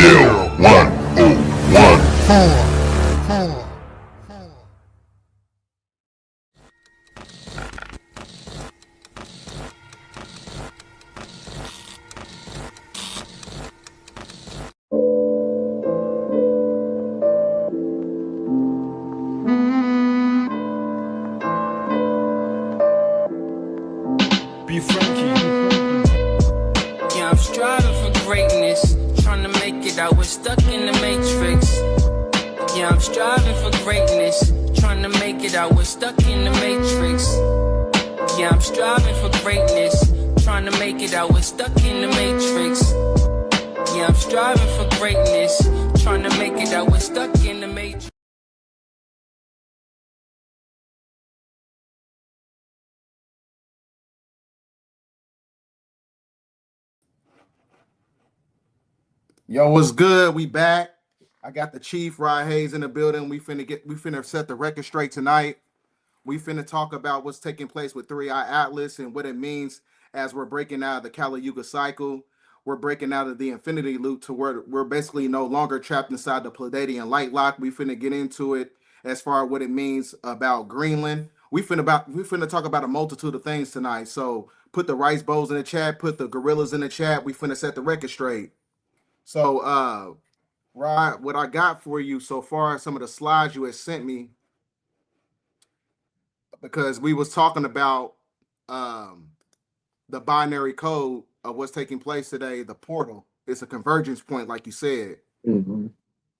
BDELL 101. Be Frankie. Yeah, I'm striving for greatness, trying to make it out. We're stuck in the matrix. Yeah, I'm striving for greatness, trying to make it out. We're stuck in the matrix. Yeah, I'm striving for greatness, trying to make it out. We're stuck in the matrix. Yeah, I'm striving for greatness, trying to make it out. We're stuck in the matrix. Yo, what's good? We back. I got the Chief Rod Hayes in the building. We finna set the record straight tonight. We finna talk about what's taking place with 3iATLAS and what it means as we're breaking out of the Kali Yuga cycle. We're breaking out of the infinity loop to where we're basically no longer trapped inside the Pleiadian light lock. We finna get into it as far as what it means about Greenland. We finna talk about a multitude of things tonight. So put the rice bowls in the chat, put the gorillas in the chat. We finna set the record straight. So, Rod, what I got for you so far, some of the slides you had sent me, because we was talking about the binary code of what's taking place today, the portal. It's a convergence point, like you said. Mm-hmm.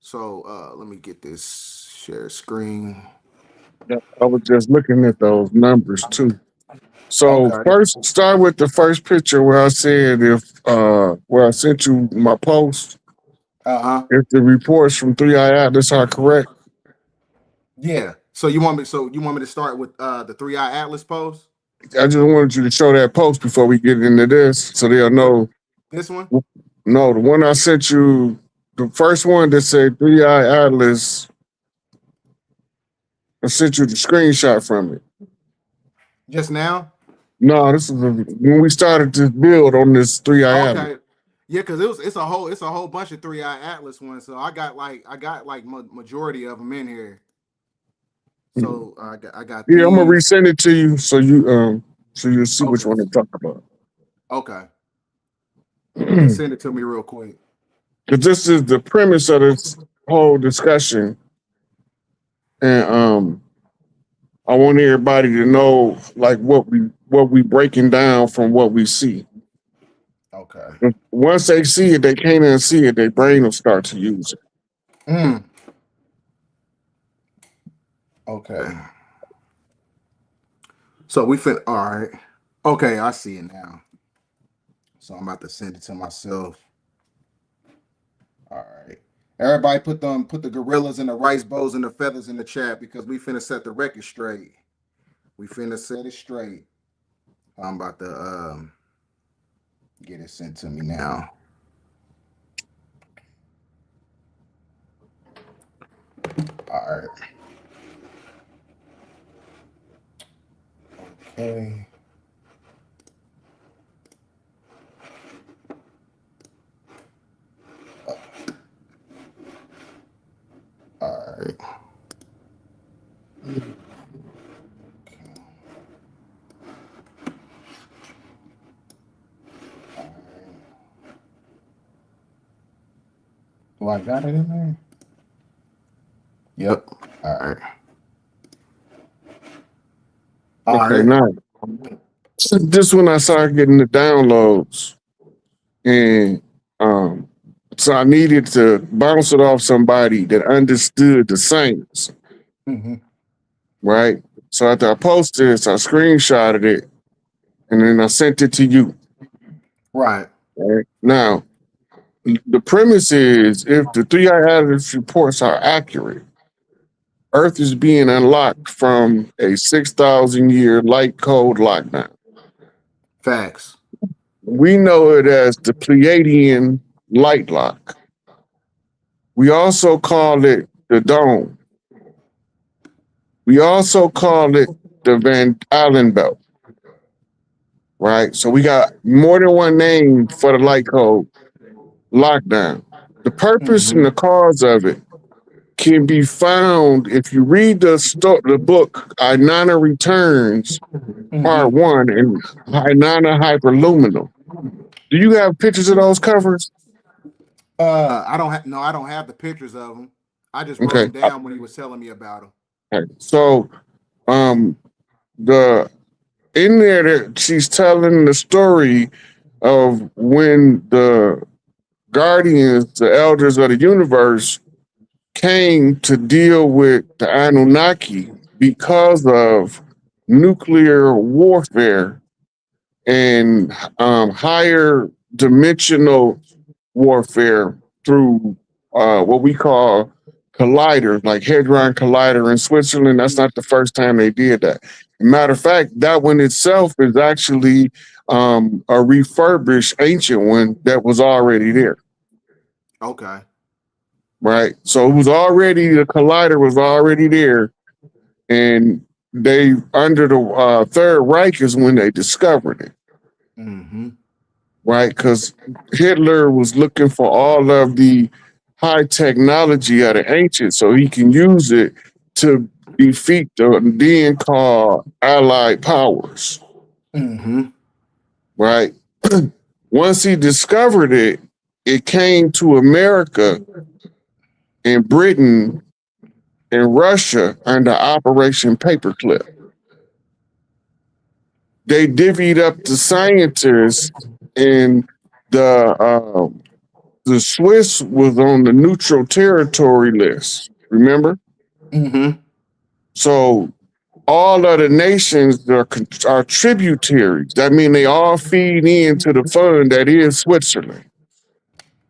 So let me get this share screen. I was just looking at those numbers too. So Okay. first, start with the first picture where I said where I sent you my post. If the reports from 3iATLAS are correct. Yeah. So you want me to start with the 3iATLAS post? I just wanted you to show that post before we get into this, so they'll know. This one? No, the one I sent you, the first one that said 3iATLAS. I sent you the screenshot from it. Just now? No, this is when we started to build on this 3iATLAS. Okay. Yeah, because it's a whole bunch of 3iATLAS ones. So I got like majority of them in here. So I got Yeah, I'm gonna these. resend it to you so you'll see which one to talk about. Okay. Send it to me real quick. Because this is the premise of this whole discussion. And I want everybody to know like what we breaking down from what we see. Okay. Once they see it, they can't unsee it, their brain will start to use it. Okay. So all right. Okay, I see it now. So I'm about to send it to myself. All right. Everybody put the gorillas and the rice bowls and the feathers in the chat because we finna set the record straight. We finna set it straight. I'm about to get it sent to me now. All right. Okay. All right. Do I got it in there? Yep. All right. Okay, now this one I started getting the downloads, and so I needed to bounce it off somebody that understood the science, right? So after I posted this, I screenshotted it, and then I sent it to you. Right. Now, the premise is if the 3iATLAS reports are accurate, Earth is being unlocked from a 6,000-year light code lockdown. Facts. We know it as the Pleiadian light lock. We also call it the dome. We also call it the Van Allen belt, right? So we got more than one name for the light code lockdown. The purpose and the cause of it can be found if you read the book Inanna Returns, Part 1, and Inanna Hyperluminal. Do you have pictures of those covers? I don't have no, I don't have the pictures of them. I just wrote Okay. them down when you was telling me about them. Okay. So, the in there that she's telling the story of when the guardians, the elders of the universe, came to deal with the Anunnaki because of nuclear warfare and higher dimensional warfare through what we call colliders, like Hadron Collider in Switzerland. That's not the first time they did that. Matter of fact, that one itself is actually a refurbished ancient one that was already there. Okay. Right. So it was already, the collider was already there. And they, under the Third Reich is when they discovered it. Right. Because Hitler was looking for all of the high technology of the ancients so he can use it to defeat the then called Allied powers. Right. Once he discovered it, it came to America and Britain and Russia under Operation Paperclip. They divvied up the scientists, and the Swiss was on the neutral territory list. Remember? So all of the nations are tributaries. That means they all feed into the fund that is Switzerland.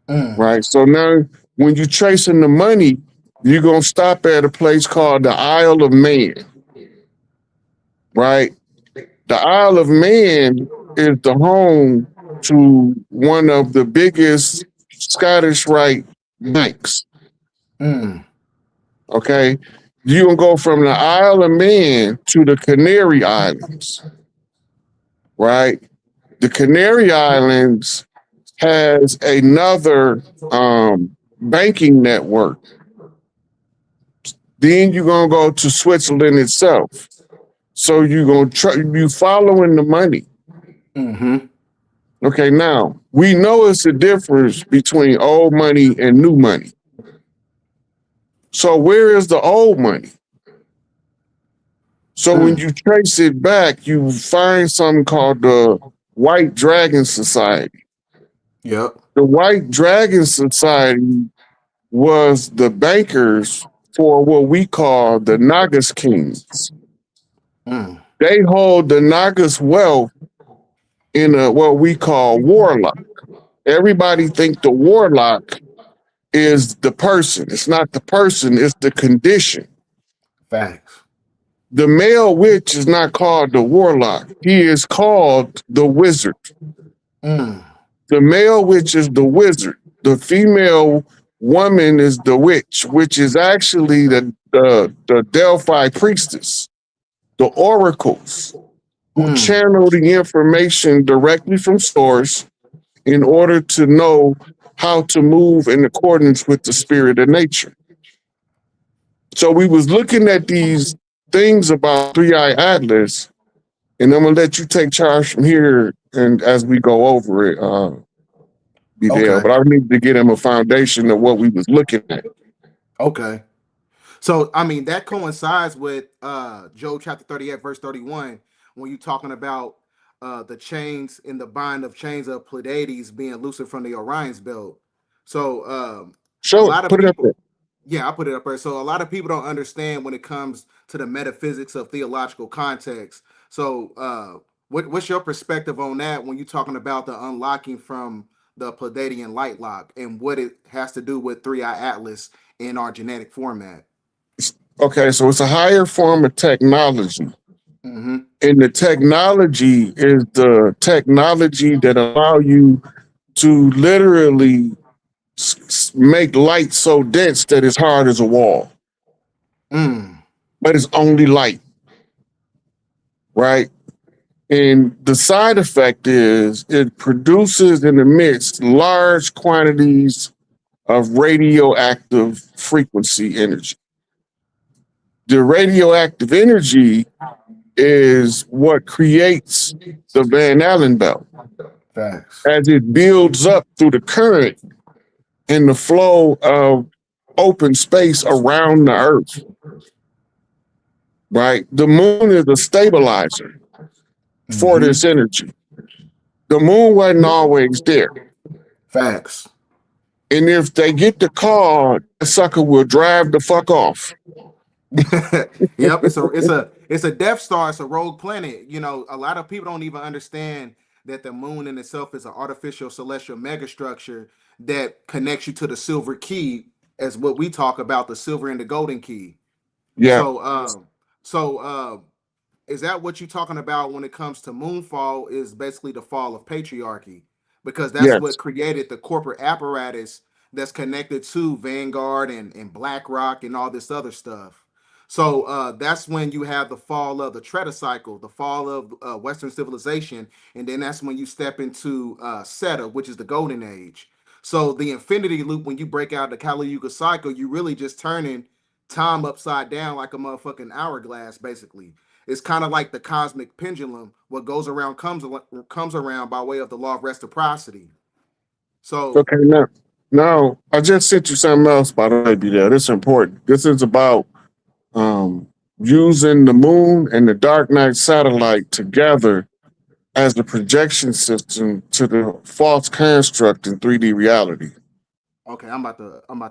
Right. So now, when you're tracing the money, you're going to stop at a place called the Isle of Man. Right? The Isle of Man is the home to one of the biggest Scottish Rite banks. Okay? You're going to go from the Isle of Man to the Canary Islands. Right? The Canary Islands has another banking network. Then you're gonna go to Switzerland itself. So you're gonna you following the money. Okay, now we know it's a difference between old money and new money. So where is the old money? So when you trace it back, you find something called the White Dragon Society. Yep. The White Dragon Society was the bankers for what we call the Nagas Kings. They hold the Nagas wealth in what we call warlock. Everybody think the warlock is the person. It's not the person, it's the condition. Facts. The male witch is not called the warlock. He is called the wizard. The male witch is the wizard. The female woman is the witch, which is actually the Delphi priestess, the oracles, who channel the information directly from source in order to know how to move in accordance with the spirit of nature. So we was looking at these things about 3iATLAS, and I'm gonna let you take charge from here and as we go over it, BDELL, but I need to get him a foundation of what we was looking at. Okay. So I mean that coincides with Job chapter 38, verse 31, when you're talking about the chains in the bind of chains of Pleiades being loosened from the Orion's belt. So a lot of people, yeah, I put it up there. So a lot of people don't understand when it comes to the metaphysics of theological context. So what's your perspective on that when you're talking about the unlocking from the Pleiadian light lock and what it has to do with 3iATLAS in our genetic format? Okay, so it's a higher form of technology. And the technology is the technology that allow you to literally make light so dense that it's hard as a wall. But it's only light. Right? And the side effect is it produces and emits large quantities of radioactive frequency energy. The radioactive energy is what creates the Van Allen belt Facts. as it builds up through the current and the flow of open space around the Earth. Right? The moon is a stabilizer for this energy. The moon wasn't always there. Facts. And if they get the call, that sucker will drive the fuck off. Yep, it's a Death Star. It's a rogue planet. You know, a lot of people don't even understand that the moon in itself is an artificial celestial megastructure that connects you to the silver key, as what we talk about, the silver and the golden key. Yeah. So is that what you're talking about when it comes to moonfall? Is basically the fall of patriarchy, because that's Yes. what created the corporate apparatus that's connected to Vanguard and BlackRock and all this other stuff. So that's when you have the fall of the Tretocycle, the fall of Western civilization, and then that's when you step into Seta, which is the Golden Age. So the infinity loop, when you break out the Kali Yuga cycle, you really just turning time upside down like a motherfucking hourglass, basically. It's kind of like the cosmic pendulum. What goes around comes around by way of the law of reciprocity. So Okay, now I just sent you something else, by the way, BDELL. This is important. This is about using the moon and the Dark Knight satellite together as the projection system to the false construct in 3D reality. okay, I'm about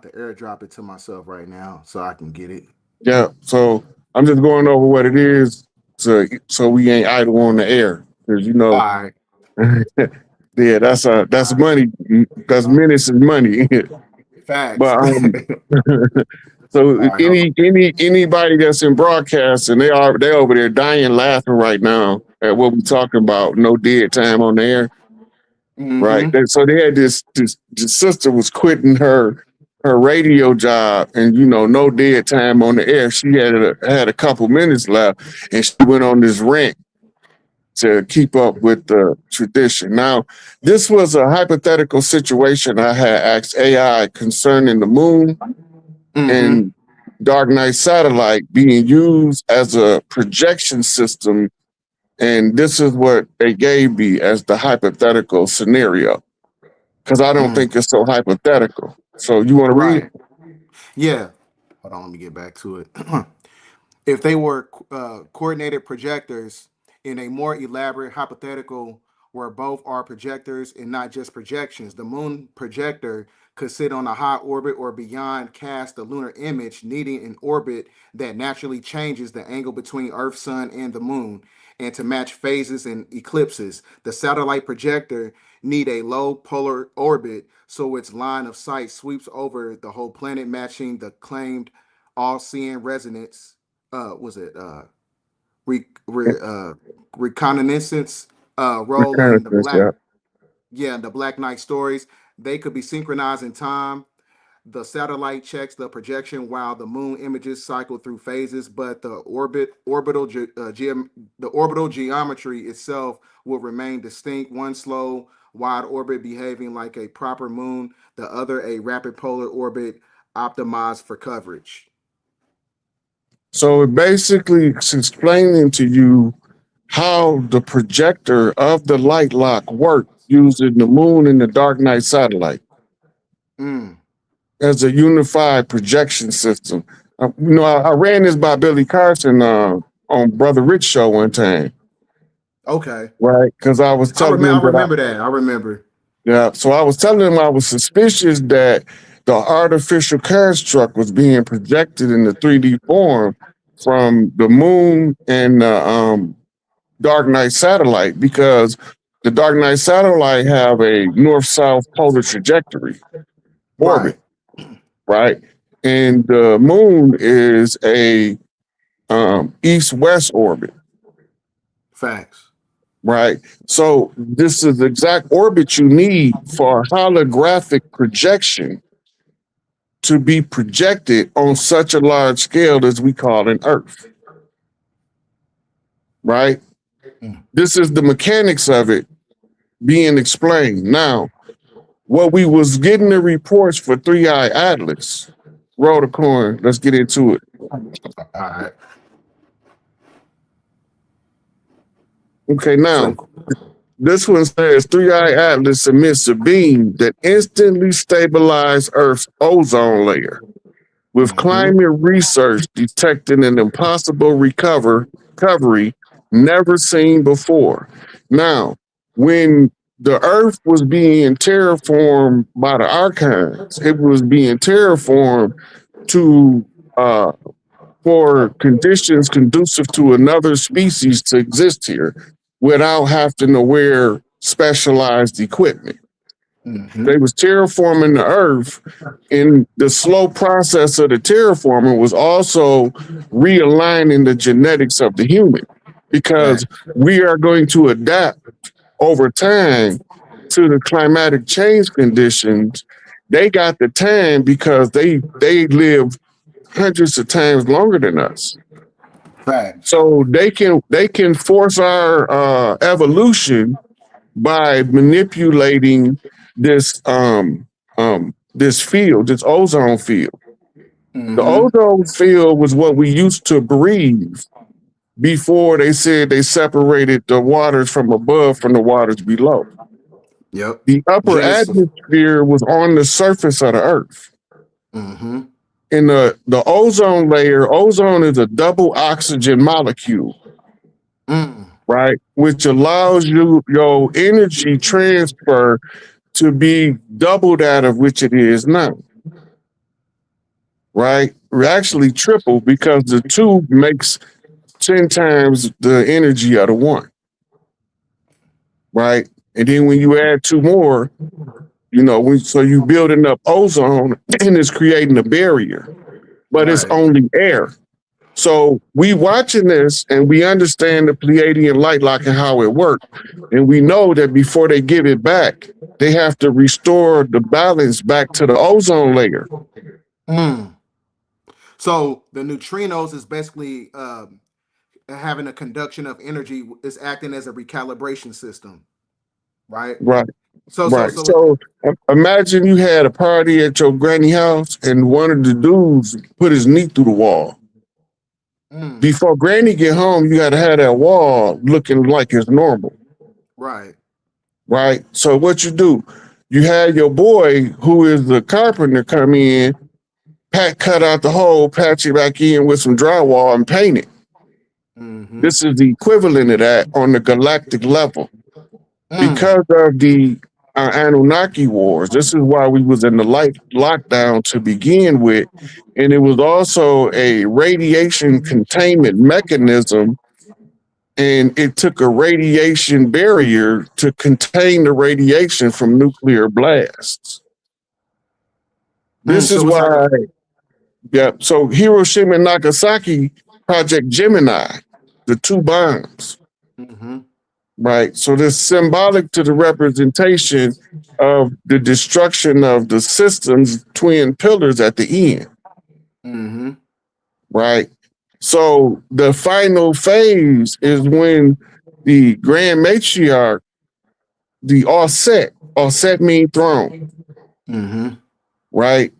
to airdrop it to myself right now so I can get it. Yeah, so I'm just going over what it is so we ain't idle on the air. Because you know, All right. yeah, that's money. That's minutes and money. Facts. But so All right, anybody that's in broadcast and they over there dying laughing right now at what we talking about. No dead time on the air, right? So they had this sister was quitting her radio job, and you know, no dead time on the air. She had a couple minutes left, and she went on this rant to keep up with the tradition. Now, this was a hypothetical situation I had asked AI concerning the moon and Dark Knight satellite being used as a projection system. And this is what they gave me as the hypothetical scenario, because I don't think it's so hypothetical. So you want to read it? Yeah. Hold on, let me get back to it. If they were coordinated projectors in a more elaborate hypothetical where both are projectors and not just projections, the moon projector could sit on a high orbit or beyond, cast the lunar image, needing an orbit that naturally changes the angle between Earth, Sun, and the moon, and to match phases and eclipses. The satellite projector need a low polar orbit so its line of sight sweeps over the whole planet, matching the claimed all-seeing resonance. Was it re, re, reconnaissance role in the Reconnaissance, yeah. the Black Knight stories. They could be synchronized in time. The satellite checks the projection while the moon images cycle through phases, but the orbital geometry itself will remain distinct. One slow, wide orbit behaving like a proper moon, the other a rapid polar orbit optimized for coverage. So it basically is explaining to you how the projector of the light lock works using the moon and the Dark Knight satellite as a unified projection system. You know, I ran this by Billy Carson on Brother Rich show one time. Okay. Right, because I was telling him I remember that. I remember. Yeah, so I was telling him I was suspicious that the artificial construct was being projected in the 3D form from the moon and the Dark Knight satellite, because the Dark Knight satellite have a north-south polar trajectory orbit, right? And the moon is a east-west orbit. Facts. Right. So this is the exact orbit you need for holographic projection to be projected on such a large scale as we call an Earth. Right. This is the mechanics of it being explained. Now, what we was getting the reports for 3iATLAS. Roll the coin. Let's get into it. All right. Okay, now So, this one says 3iATLAS emits a beam that instantly stabilizes Earth's ozone layer, with climate research detecting an impossible recovery never seen before. Now, when the Earth was being terraformed by the archons, it was being terraformed to for conditions conducive to another species to exist here without having to wear specialized equipment. They was terraforming the earth, and the slow process of the terraforming was also realigning the genetics of the human, because we are going to adapt over time to the climatic change conditions. They got the time because they live hundreds of times longer than us. facts. So they can force our evolution by manipulating this this field, this ozone field. The ozone field was what we used to breathe before they said they separated the waters from above from the waters below. Yep. The upper Genesis. atmosphere was on the surface of the earth. In the ozone layer, ozone is a double oxygen molecule, right? Which allows your energy transfer to be double that of which it is now, right? Actually triple, because the two makes 10 times the energy of the one, right? And then when you add two more, so you building up ozone and it's creating a barrier, but it's only air. So we watching this and we understand the Pleiadian light lock and how it works. And we know that before they give it back, they have to restore the balance back to the ozone layer. So the neutrinos is basically having a conduction of energy, is acting as a recalibration system, right? Right. So Right. So imagine you had a party at your granny house and one of the dudes put his knee through the wall. Before granny get home, you got to have that wall looking like it's normal. Right. Right. So what you do, you had your boy who is the carpenter come in, cut out the hole, patch it back in with some drywall and paint it. This is the equivalent of that on the galactic level. Because of the Anunnaki wars, this is why we was in the light lockdown to begin with. And it was also a radiation containment mechanism. And it took a radiation barrier to contain the radiation from nuclear blasts. This is why, so Hiroshima and Nagasaki, Project Gemini, the two bombs. Right. So this symbolic to the representation of the destruction of the system's twin pillars at the end. Right. So the final phase is when the grand matriarch, the Auset mean throne. Right.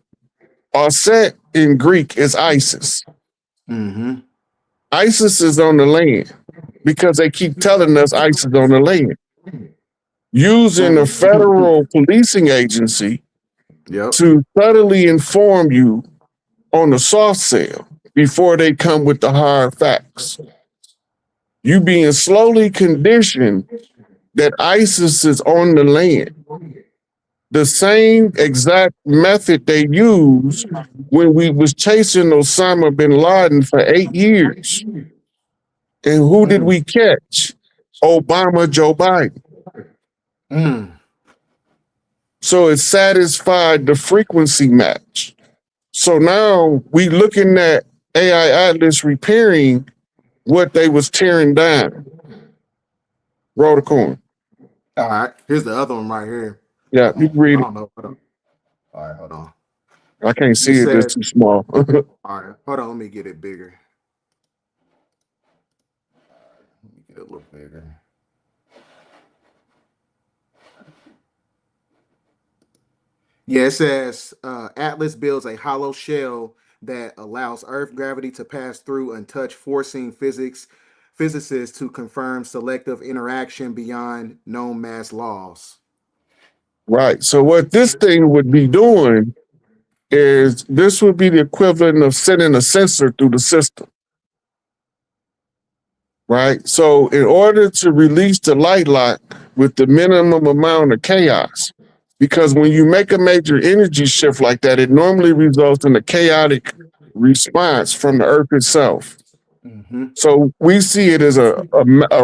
Auset in Greek is Isis. Isis is on the land because they keep telling us ISIS on the land. Using a federal policing agency to subtly inform you on the soft sale before they come with the hard facts. You being slowly conditioned that ISIS is on the land. The same exact method they used when we was chasing Osama bin Laden for 8 years. And who did we catch? Obama, Joe Biden. So it satisfied the frequency match. So now we looking at AI Atlas repairing what they was tearing down. Roll the coin. All right. Here's the other one right here. Yeah, you can read it. I don't know. Hold on. All right, hold on. I can't see it. It's too small. All right. Hold on. Let me get it bigger. Let me get it a little bigger. Yeah, it says Atlas builds a hollow shell that allows Earth gravity to pass through untouched, forcing physicists to confirm selective interaction beyond known mass laws. Right. So what this thing would be doing is this would be the equivalent of sending a sensor through the system. Right. So in order to release the light lock with the minimum amount of chaos, because when you make a major energy shift like that, it normally results in a chaotic response from the Earth itself. Mm-hmm. So we see it as a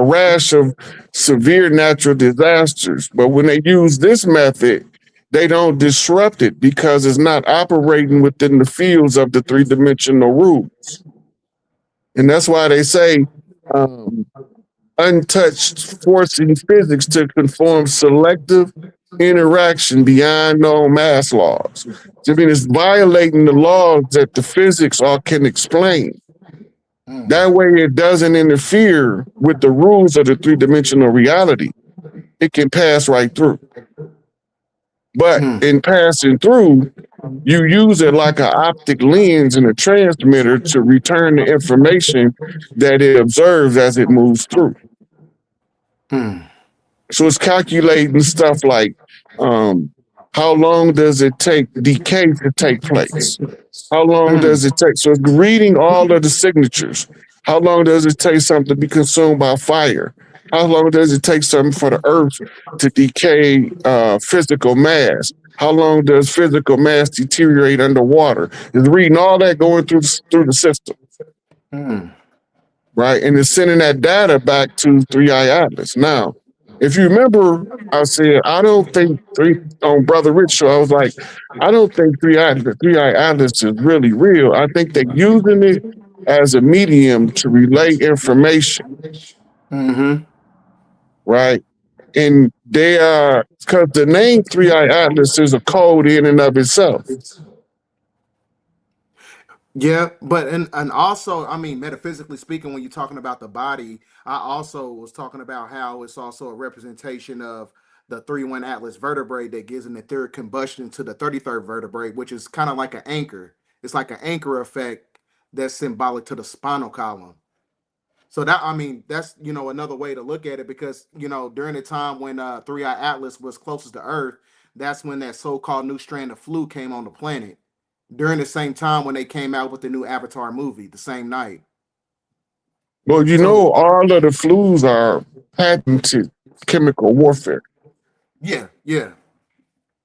rash of severe natural disasters. But when they use this method, they don't disrupt it because it's not operating within the fields of the three-dimensional rules. And that's why they say um, untouched forcing physics to conform selective interaction beyond known mass laws. I mean, it's violating the laws that the physics all can explain. That way, it doesn't interfere with the rules of the three-dimensional reality. It can pass right through. But in passing through, you use it like an optic lens in a transmitter to return the information that it observes as it moves through. So it's calculating stuff like how long does it take decay to take place? How long does it take? So it's reading all of the signatures. How long does it take something to be consumed by fire? How long does it take something for the earth to decay physical mass? How long does physical mass deteriorate underwater? It's reading all that going through the system. Right? And it's sending that data back to 3iATLAS. Now, if you remember, I said, I don't think on Brother Rich show, I was like, I don't think 3iATLAS is really real. I think they're using it as a medium to relay information. Right? And they are, because the name 3iATLAS is a code in and of itself. Yeah, but and also, I mean, metaphysically speaking, when you're talking about the body, I also was talking about how it's also a representation of the 3-1 Atlas vertebrae that gives an etheric combustion to the 33rd vertebrae, which is kind of like an anchor. It's like an anchor effect that's symbolic to the spinal column. So that, I mean, that's another way to look at it, because during the time when 3iATLAS was closest to Earth, that's when that so-called new strand of flu came on the planet. During the same time when they came out with the new Avatar movie, the same night. Well, So all of the flus are patented chemical warfare. yeah.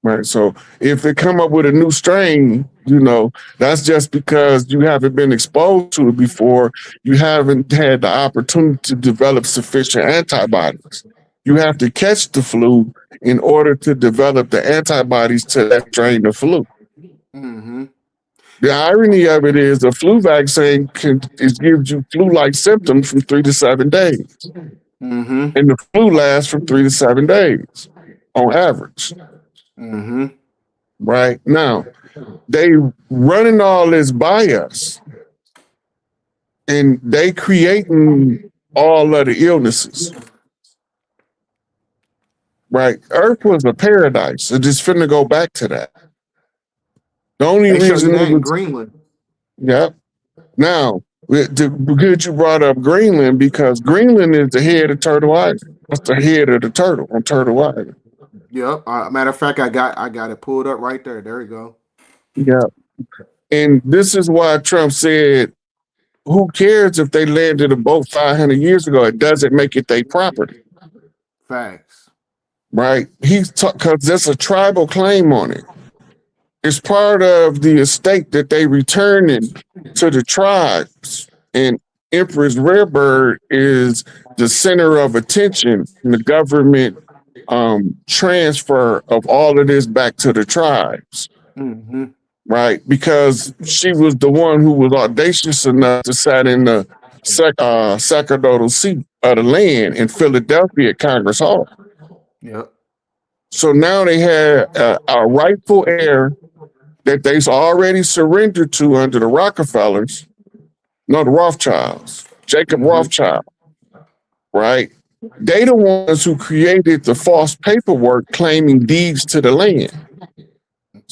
Right. So if they come up with a new strain, that's just because you haven't been exposed to it before. You haven't had the opportunity to develop sufficient antibodies. You have to catch the flu in order to develop the antibodies to that strain of flu. The irony of it is the flu vaccine gives you flu-like symptoms from 3 to 7 days. And the flu lasts from 3 to 7 days on average. Right now, they running all this by us, and they creating all of the illnesses. Right, Earth was a paradise. So just finna go back to that. The only They show you reason that it in was, Greenland. yep. Now, good you brought up Greenland, because Greenland is the head of Turtle Island. That's the head of the turtle on Turtle Island. Yep. Matter of fact, I got it pulled up right there. There you go. Yeah. And this is why Trump said, who cares if they landed a boat 500 years ago? It doesn't make it their property. Facts. Right? Because there's a tribal claim on it. It's part of the estate that they returning to the tribes. And Empress Rarebird is the center of attention in the government transfer of all of this back to the tribes. Right? Because she was the one who was audacious enough to sit in the sacerdotal seat of the land in Philadelphia at Congress Hall. Yep. So now they had a rightful heir that they've already surrendered to under the Rockefellers, no, the Rothschilds, Jacob Rothschild, right? They the ones who created the false paperwork claiming deeds to the land.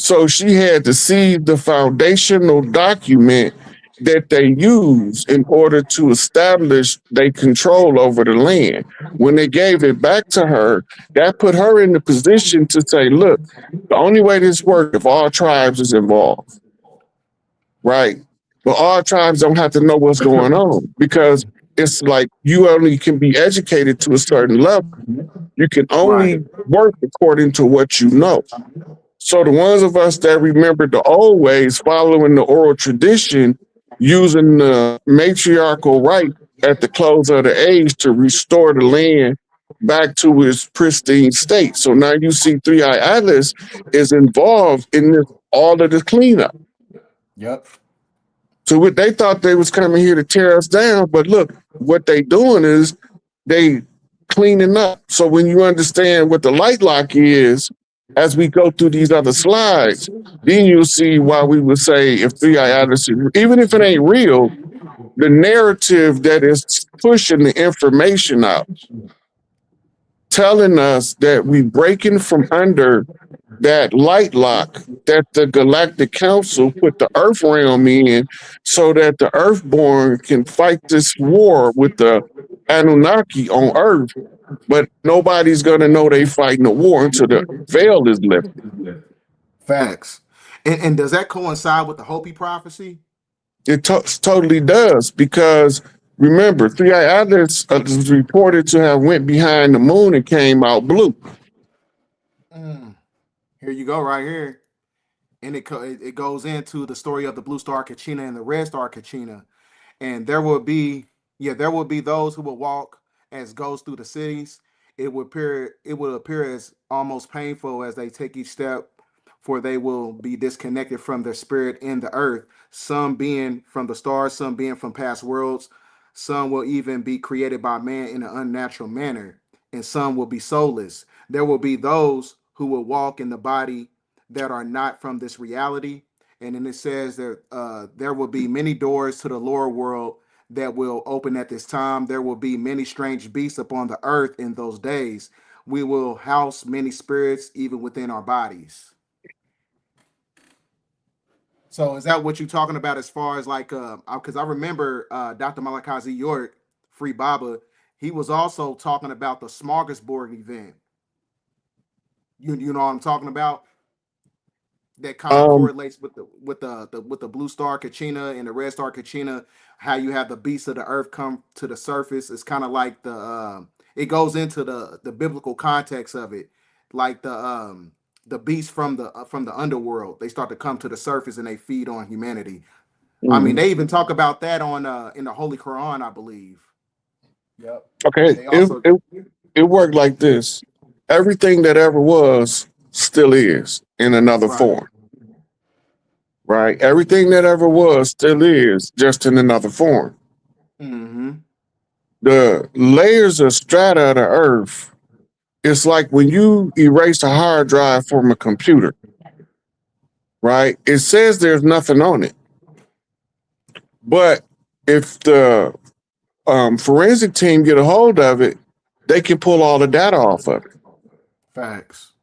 So she had to see the foundational document that they use in order to establish their control over the land. When they gave it back to her, that put her in the position to say, look, the only way this works if all tribes is involved, right? But all tribes don't have to know what's going on because it's like you only can be educated to a certain level. You can Right. only work according to what you know. So the ones of us that remember the old ways, following the oral tradition, using the matriarchal right at the close of the age to restore the land back to its pristine state. So now you see 3iATLAS is involved in this, all of the cleanup. Yep. So what they thought they was coming here to tear us down, but look, what they doing is they cleaning up. So when you understand what the light lock is, as we go through these other slides, then you'll see why we would say if 3iATLAS, even if it ain't real, the narrative that is pushing the information out, telling us that we breaking from under that light lock that the Galactic Council put the Earth realm in so that the Earthborn can fight this war with the Anunnaki on Earth, but nobody's going to know they fighting a war until the veil is lifted. Facts. And does that coincide with the Hopi prophecy? It totally does because remember, 3iATLAS is reported to have went behind the moon and came out blue. Here you go, right here. And it goes into the story of the blue star Kachina and the red star Kachina. And there will be those who will walk as ghosts through the cities. It will appear as almost painful as they take each step, for they will be disconnected from their spirit in the earth, some being from the stars, some being from past worlds, some will even be created by man in an unnatural manner, and some will be soulless. There will be those who will walk in the body that are not from this reality. And then it says that there will be many doors to the lower world that will open at this time. There will be many strange beasts upon the earth in those days. We will house many spirits even within our bodies. So is that what you're talking about as far as like because I remember Dr. Malachi Z. York, Free Baba, he was also talking about the smorgasbord event. You know what I'm talking about? That kind of Um, correlates with the blue star Kachina and the red star Kachina, how you have the beasts of the earth come to the surface. It's kind of like it goes into the biblical context of it, like the beasts from the underworld. They start to come to the surface and they feed on humanity. I mean, mhm. they even talk about that on in the Holy Quran, I believe. Yep. And Okay, they it, also it it worked like this. Everything that ever was still is in another right. form, right? Everything that ever was still is just in another form. Mm-hmm. The layers of strata of the earth, it's like when you erase a hard drive from a computer, right? It says there's nothing on it. But if the forensic team get a hold of it, they can pull all the data off of it, Facts.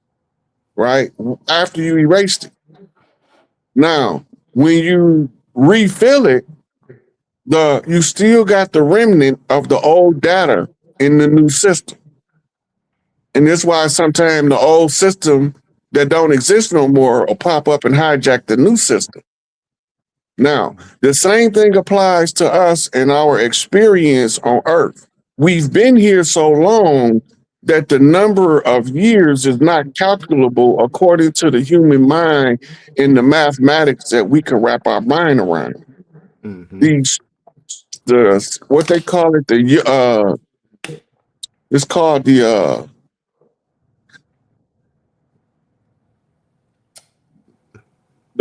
right? After you erased it. Now, when you refill it, you still got the remnant of the old data in the new system. And that's why sometimes the old system that don't exist no more will pop up and hijack the new system. Now, the same thing applies to us and our experience on Earth. We've been here so long that the number of years is not calculable according to the human mind in the mathematics that we can wrap our mind around. Mm-hmm. These the what they call it it's called the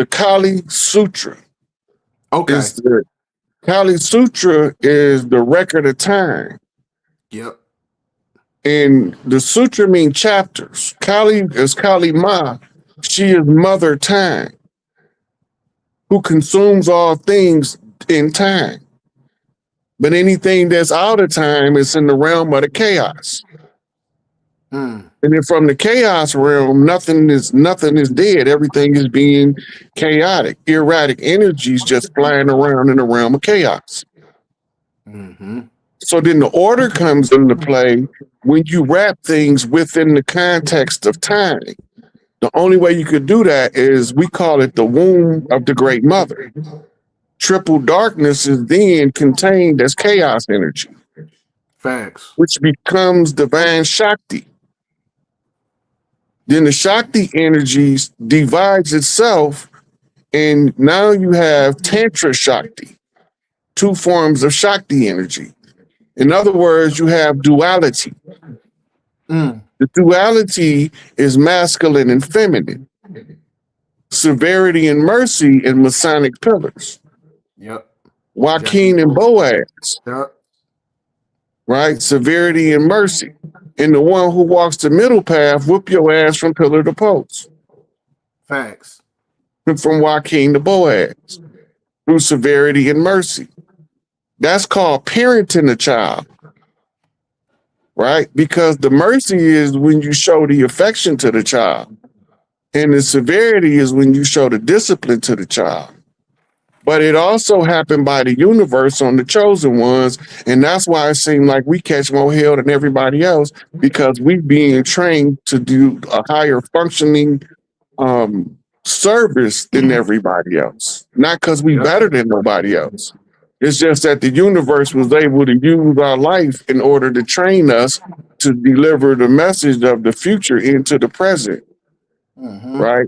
Kali Sutra. Okay. Is the Kali Sutra is the record of time. Yep. And the sutra means chapters. Kali is Kali Ma. She is mother time, who consumes all things in time. But anything that's out of time is in the realm of the chaos. Mm. And then from the chaos realm, nothing is dead. Everything is being chaotic, erratic energies just flying around in the realm of chaos. Mm-hmm. So then the order comes into play when you wrap things within the context of time. The only way you could do that is we call it the womb of the great mother. Triple darkness is then contained as chaos energy, Facts. which becomes divine Shakti. Then the Shakti energy divides itself, and now you have Tantra Shakti, two forms of Shakti energy. In other words, you have duality. Mm. The duality is masculine and feminine, severity and mercy in Masonic pillars, Yep. Joaquin and Boaz, Yep. right? Severity and mercy. And the one who walks the middle path, whoop your ass from pillar to post. Facts. From Joaquin to Boaz, through severity and mercy. That's called parenting a child, right? Because the mercy is when you show the affection to the child, and the severity is when you show the discipline to the child. But it also happened by the universe on the chosen ones, and that's why it seemed like we catch more hell than everybody else, because we being trained to do a higher functioning service than everybody else. Not because we better than nobody else. It's just that the universe was able to use our life in order to train us to deliver the message of the future into the present, right?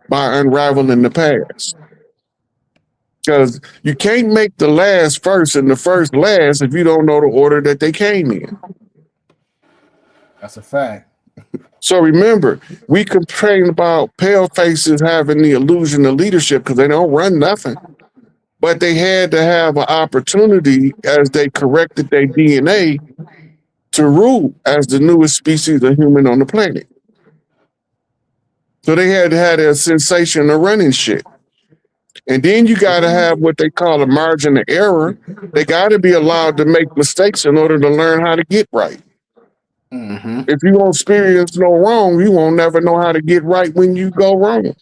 By unraveling the past. Because you can't make the last first and the first last if you don't know the order that they came in. That's a fact. So remember, we complain about pale faces having the illusion of leadership because they don't run nothing. But they had to have an opportunity as they corrected their DNA to rule as the newest species of human on the planet. So they had to have a sensation of running shit. And then you got to have what they call a margin of error. They got to be allowed to make mistakes in order to learn how to get right. Mm-hmm. If you don't experience no wrong, you won't never know how to get right when you go wrong.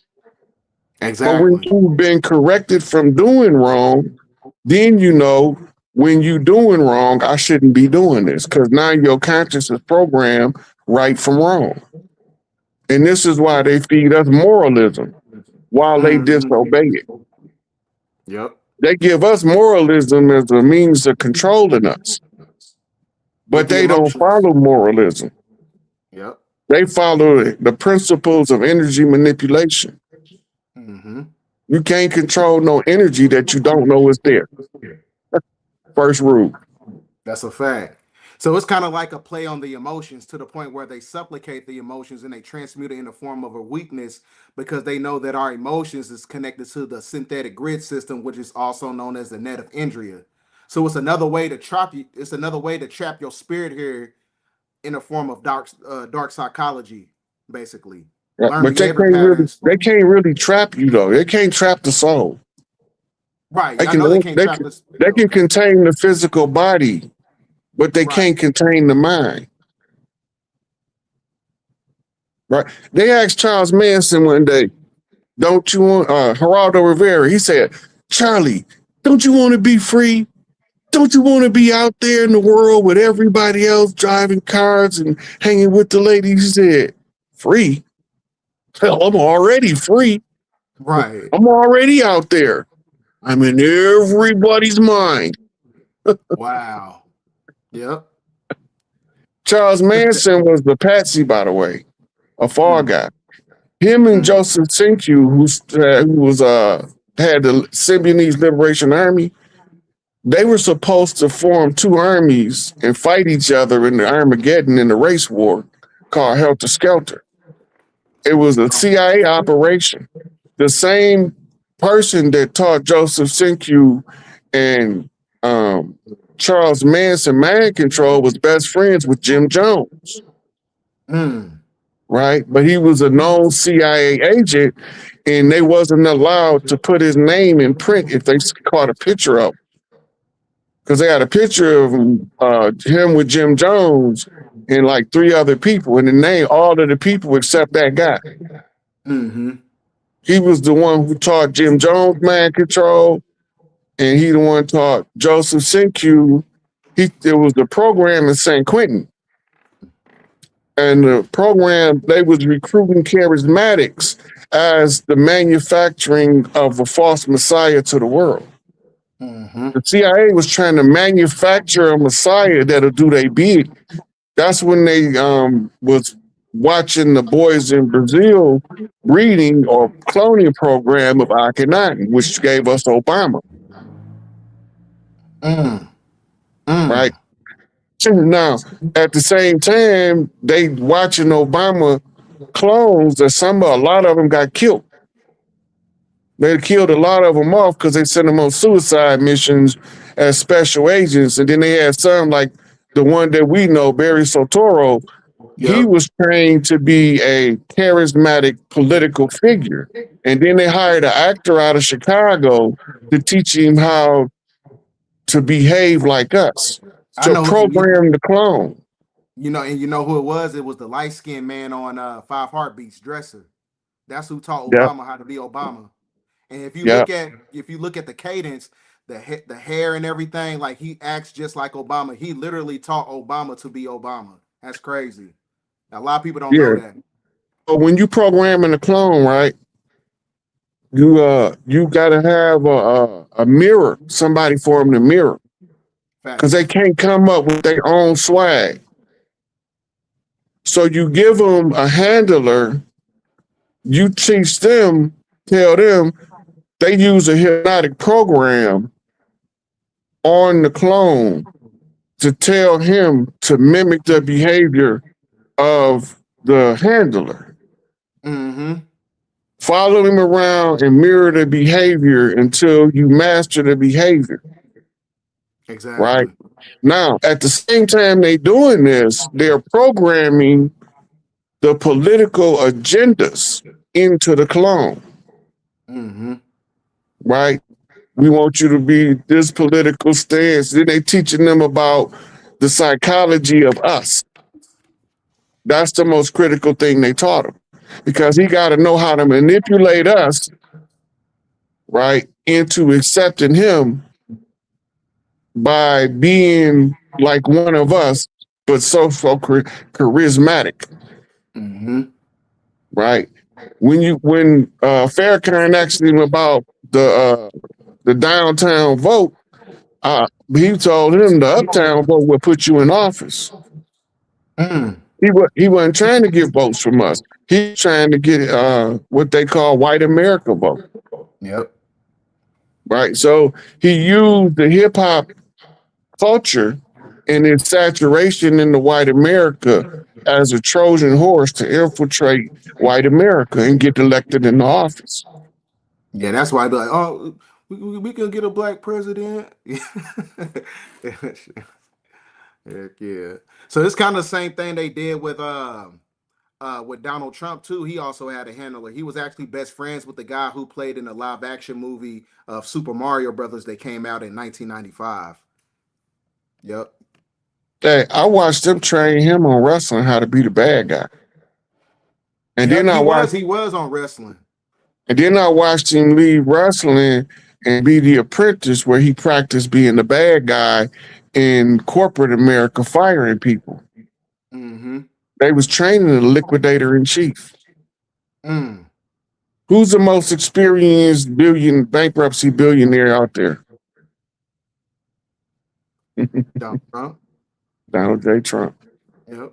Exactly. But when you've been corrected from doing wrong, then you know when you doing wrong, I shouldn't be doing this, because now your conscience is programmed right from wrong. And this is why they feed us moralism while they disobey it. Yep. They give us moralism as a means of controlling us, but they don't follow moralism. Yep. They follow the principles of energy manipulation. Mm-hmm. You can't control no energy that you don't know is there. First rule. That's a fact. So it's kind of like a play on the emotions, to the point where they supplicate the emotions and they transmute it in the form of a weakness, because they know that our emotions is connected to the synthetic grid system, which is also known as the net of Indria. So it's another way to trap you. It's another way to trap your spirit here in a form of dark psychology, basically. Learn But behavior patterns. they can't really trap you though. They can't trap the soul. Right. They I can know they can't trap this. they can contain the physical body, but they can't contain the mind. Right. They asked Charles Manson one day, don't you want Geraldo Rivera? He said, Charlie, don't you want to be free? Don't you want to be out there in the world with everybody else driving cars and hanging with the ladies? He said, free? Hell, I'm already free. Right. I'm already out there. I'm in everybody's mind. Wow. Yep. Charles Manson was the patsy, by the way, a fall guy. Him and Joseph Sinkyu, who was had the Symbionese Liberation Army, they were supposed to form two armies and fight each other in the Armageddon in the race war called Helter Skelter. It was a CIA operation. The same person that taught Joseph Sinkyu and Charles Manson mind control was best friends with Jim Jones. Right? But he was a known CIA agent, and they wasn't allowed to put his name in print if they caught a picture of him. because they had a picture of him with Jim Jones and like 3 other people, and they named all of the people except that guy. Mm-hmm. He was the one who taught Jim Jones mind control, and he the one taught Joseph Sinkyu. It was the program in San Quentin. And the program, they was recruiting charismatics as the manufacturing of a false messiah to the world. Mm-hmm. The CIA was trying to manufacture a messiah that'll do their bid. That's when they was watching the boys in Brazil reading or cloning program of Akhenaten, which gave us Obama. Right? Now, at the same time, they watching Obama clones that a lot of them got killed. They killed a lot of them off because they sent them on suicide missions as special agents. And then they had some like the one that we know, Barry Soetoro. Yep. He was trained to be a charismatic political figure. And then they hired an actor out of Chicago to teach him how to behave like us, I know to program the clone. You know, and you know who it was? It was the light-skinned man on 5 Heartbeats, Dresser. That's who taught Obama how to be Obama. And if you look at the cadence, the hair and everything, like he acts just like Obama. He literally taught Obama to be Obama. That's crazy. A lot of people don't know that. But when you programming a clone, right? You gotta have a mirror, somebody for them to mirror, because they can't come up with their own swag. So you give them a handler, you teach them, tell them, they use a hypnotic program on the clone to tell him to mimic the behavior of the handler. Mm-hmm. Follow him around and mirror the behavior until you master the behavior. Exactly. Right? Now, at the same time they doing this, they're programming the political agendas into the clone. Mm-hmm. Right? We want you to be this political stance. Then they teaching them about the psychology of us. That's the most critical thing they taught him, because he got to know how to manipulate us, right, into accepting him by being like one of us, but so charismatic. Mm-hmm. Right? When Farrakhan asked him about the downtown vote, he told him the uptown vote will put you in office. He wasn't trying to get votes from us. He's trying to get what they call white America vote. Yep. Right. So he used the hip hop culture and its saturation in the white America as a Trojan horse to infiltrate white America and get elected in the office. Yeah, that's why I'd be like, oh, we can get a black president. Heck yeah. So it's kind of the same thing they did with Donald Trump too. He also had a handler. He was actually best friends with the guy who played in the live action movie of Super Mario Brothers that came out in 1995. Yep. Hey, I watched them train him on wrestling how to be the bad guy. And yep, then he was on wrestling. And then I watched him leave wrestling and be the apprentice, where he practiced being the bad guy in corporate America, firing people. Mm-hmm. They was training the liquidator in chief. Who's the most experienced bankruptcy billionaire out there? Donald Trump. Donald J. Trump. Yep.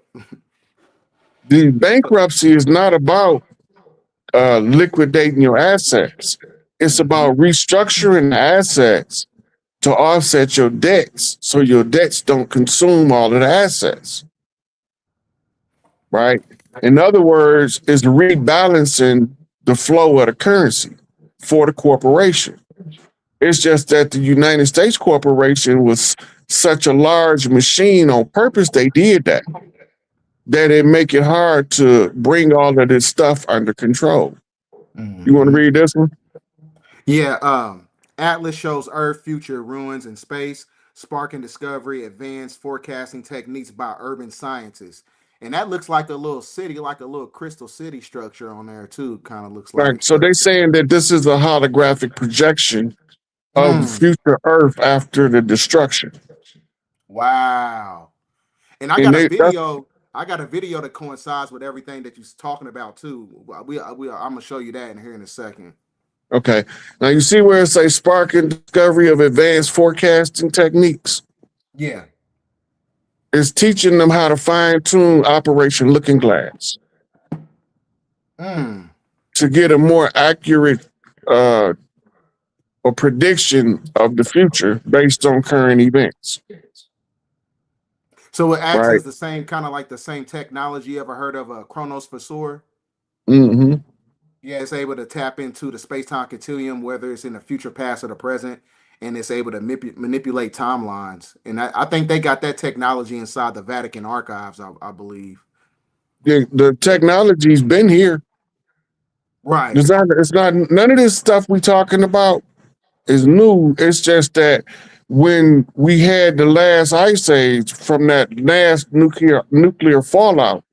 The bankruptcy is not about liquidating your assets. It's about restructuring the assets to offset your debts, so your debts don't consume all of the assets. Right? In other words, it's rebalancing the flow of the currency for the corporation. It's just that the United States corporation was such a large machine on purpose. They did that it make it hard to bring all of this stuff under control. You want to read this one? Yeah. Atlas shows Earth, future, ruins, and space. sparking discovery, advanced forecasting techniques by urban scientists. And that looks like a little city, like a little crystal city structure on there too. Kind of looks Right. like. So they're saying that this is a holographic projection of Mm, future Earth after the destruction. wow. And I And got a they that's video. I got a video that coincides with everything that you're talking about too. I'm gonna show you that in here in a second. okay. Now you see where it says spark and discovery of advanced forecasting techniques. Yeah. It's teaching them how to fine-tune Operation Looking Glass Mm. to get a more accurate uh, or prediction of the future based on current events. So it acts Right. as the same kind of like the same technology. You ever heard of a Chronos Phasor? Mm-hmm. Yeah, it's able to tap into the space-time continuum, whether it's in the future, past, or the present, and it's able to manipulate timelines. And I think they got that technology inside the Vatican archives, I believe. The technology's been here. Right. It's not none of this stuff we talking about is new. It's just that when we had the last ice age from that last nuclear fallout,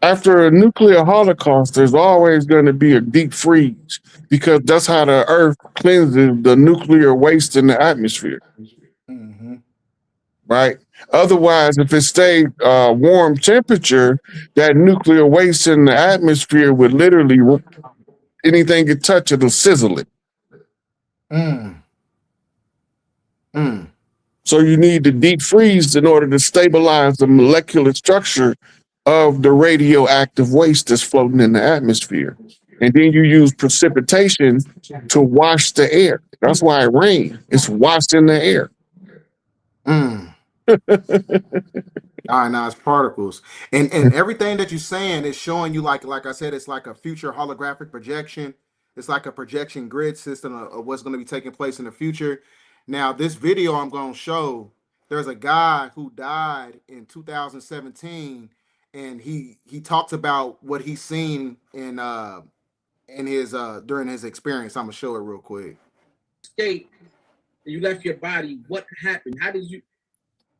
after a nuclear holocaust, there's always going to be a deep freeze because that's how the Earth cleanses the nuclear waste in the atmosphere, Mm-hmm. right? Otherwise, if it stayed warm temperature, that nuclear waste in the atmosphere would literally anything it touch it'll sizzle it. Mm. Mm. So you need to deep freeze in order to stabilize the molecular structure of the radioactive waste that's floating in the atmosphere. And then you use precipitation to wash the air. That's why it rains. It's washed in the air. Mm. Ionized particles, and everything that you're saying is showing you like I said, it's like a future holographic projection. It's like a projection grid system of what's going to be taking place in the future. Now, this video I'm going to show, there's a guy who died in 2017, and he talks about what he's seen in his during his experience. I'm gonna show it real quick. State, and you left your body. What happened? How did you?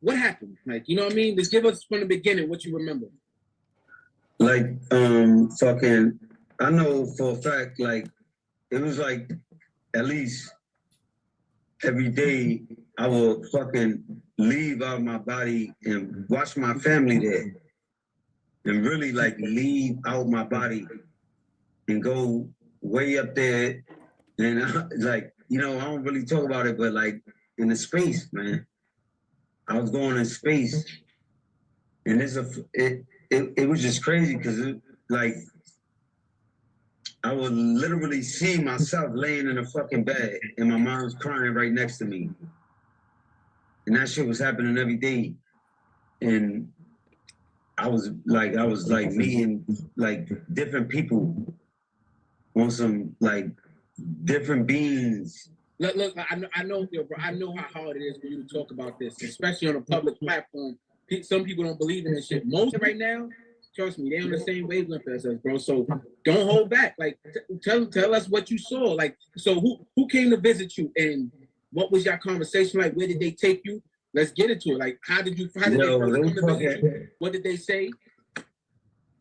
What happened? Like, you know what I mean? Just give us from the beginning what you remember. Like, fucking, I know for a fact, like, it was like at least every day I would fucking leave out of my body and watch my family there and really like leave out my body and go way up there. And like, you know, I don't really talk about it, but like in the space, man, I was going in space and it was just crazy because like, I would literally see myself laying in a fucking bed and my mom was crying right next to me. And that shit was happening every day. And I was like meeting like different people on some like different beings. Look, I know, yo, bro. I know how hard it is for you to talk about this, especially on a public platform. Some people don't believe in this shit. Most right now, trust me, they're on the same wavelength as us, bro. So don't hold back. Like, tell us what you saw. Like, so who came to visit you, and what was your conversation like? Where did they take you? Let's get into it. Like, how did they first come to visit you? What did they say?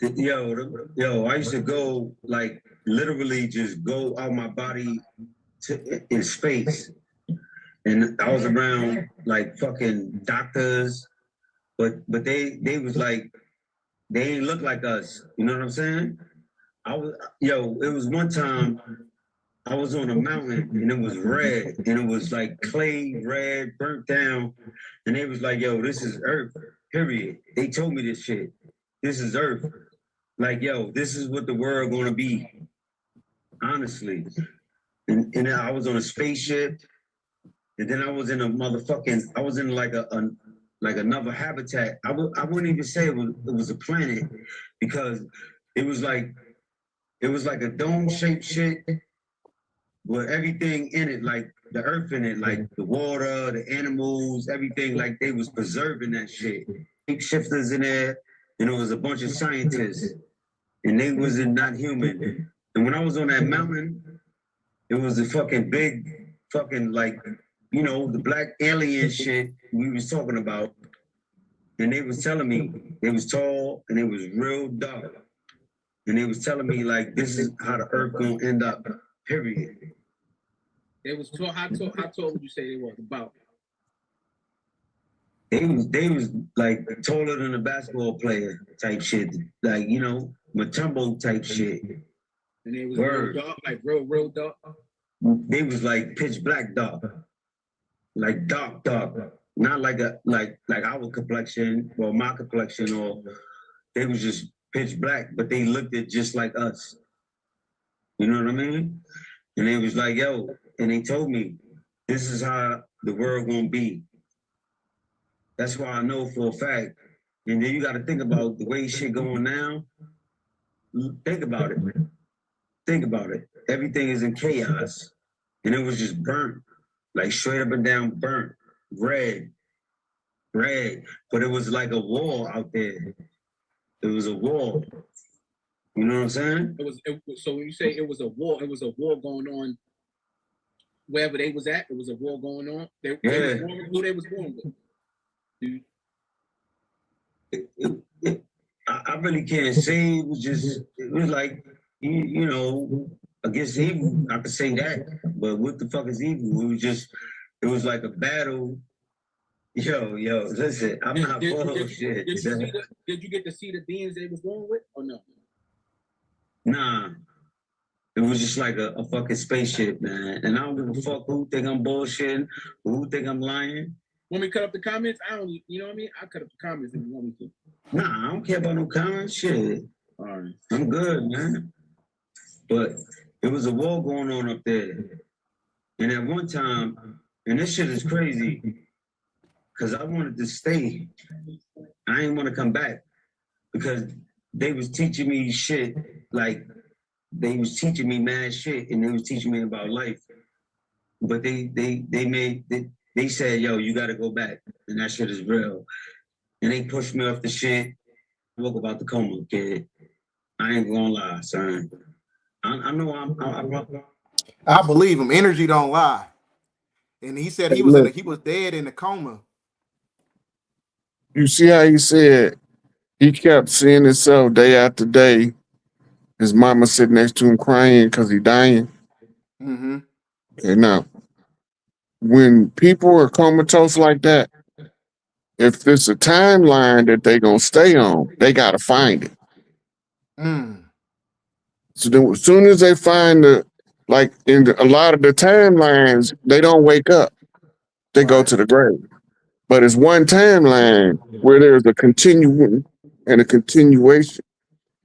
Yo, I used to go like literally just go out my body in space, and I was around like fucking doctors, but they was like they ain't look like us. You know what I'm saying? It was one time I was on a mountain and it was red and it was like clay red burnt down, and they was like, yo, this is Earth, period. They told me this shit. This is Earth. Like, yo, this is what the world gonna be. Honestly. And then I was on a spaceship, and then I was in I was in like like another habitat. I wouldn't even say it was a planet, because it was like a dome-shaped shit with everything in it, like the earth in it, like the water, the animals, everything, like they was preserving that shit. Shifters in there, and it was a bunch of scientists, and they wasn't not human. And when I was on that mountain, it was a fucking big fucking like you know, the black alien shit we was talking about, and they was telling me they was tall and it was real dark. And they was telling me like this is how the earth gonna end up, period. They was tall. How tall would you say they was? About? They was like taller than a basketball player type shit. Like, you know, Matumbo type shit. And they was Word. real dark, like real dark. They was like pitch black dark. Like dark. Not like our complexion or my complexion, or they was just pitch black, but they looked at just like us. You know what I mean? And they was like, yo, and they told me, this is how the world gonna be. That's why I know for a fact. And then you gotta think about the way shit going now. Think about it. Think about it. Everything is in chaos. And it was just burnt. Like straight up and down burnt. Red. But it was like a wall out there. It was a wall. You know what I'm saying? So when you say it was a war going on wherever they was at. It was a war going on. They was warring, who they was warring with. I really can't say. It was like, you know, against evil. I could say that. But what the fuck is evil? It was like a battle. Yo, listen, I'm not bullshit. Did you get to see the beings they was going with or no? Nah. It was just like a fucking spaceship, man. And I don't give a fuck who think I'm bullshitting, who think I'm lying. Want me to cut up the comments? I don't, you know what I mean? I'll cut up the comments if you want me to. Nah, I don't care about no comments. Shit. All right. I'm good, man. But it was a war going on up there. And at one time, and this shit is crazy, because I wanted to stay. I didn't want to come back because they was teaching me shit, like they was teaching me mad shit, and they was teaching me about life. But they said, yo, you gotta go back, and that shit is real. And they pushed me off the shit. I woke about the coma, kid. I ain't gonna lie, son. I know I believe him. Energy don't lie. And he said he was dead in a coma. You see how he said he kept seeing himself day after day. His mama sitting next to him crying because he dying. Mm-hmm. And now, when people are comatose like that, if there's a timeline that they gonna stay on, they gotta find it. So then, as soon as they find a lot of the timelines, they don't wake up. They go to the grave. But it's one timeline where there's a continuum and a continuation.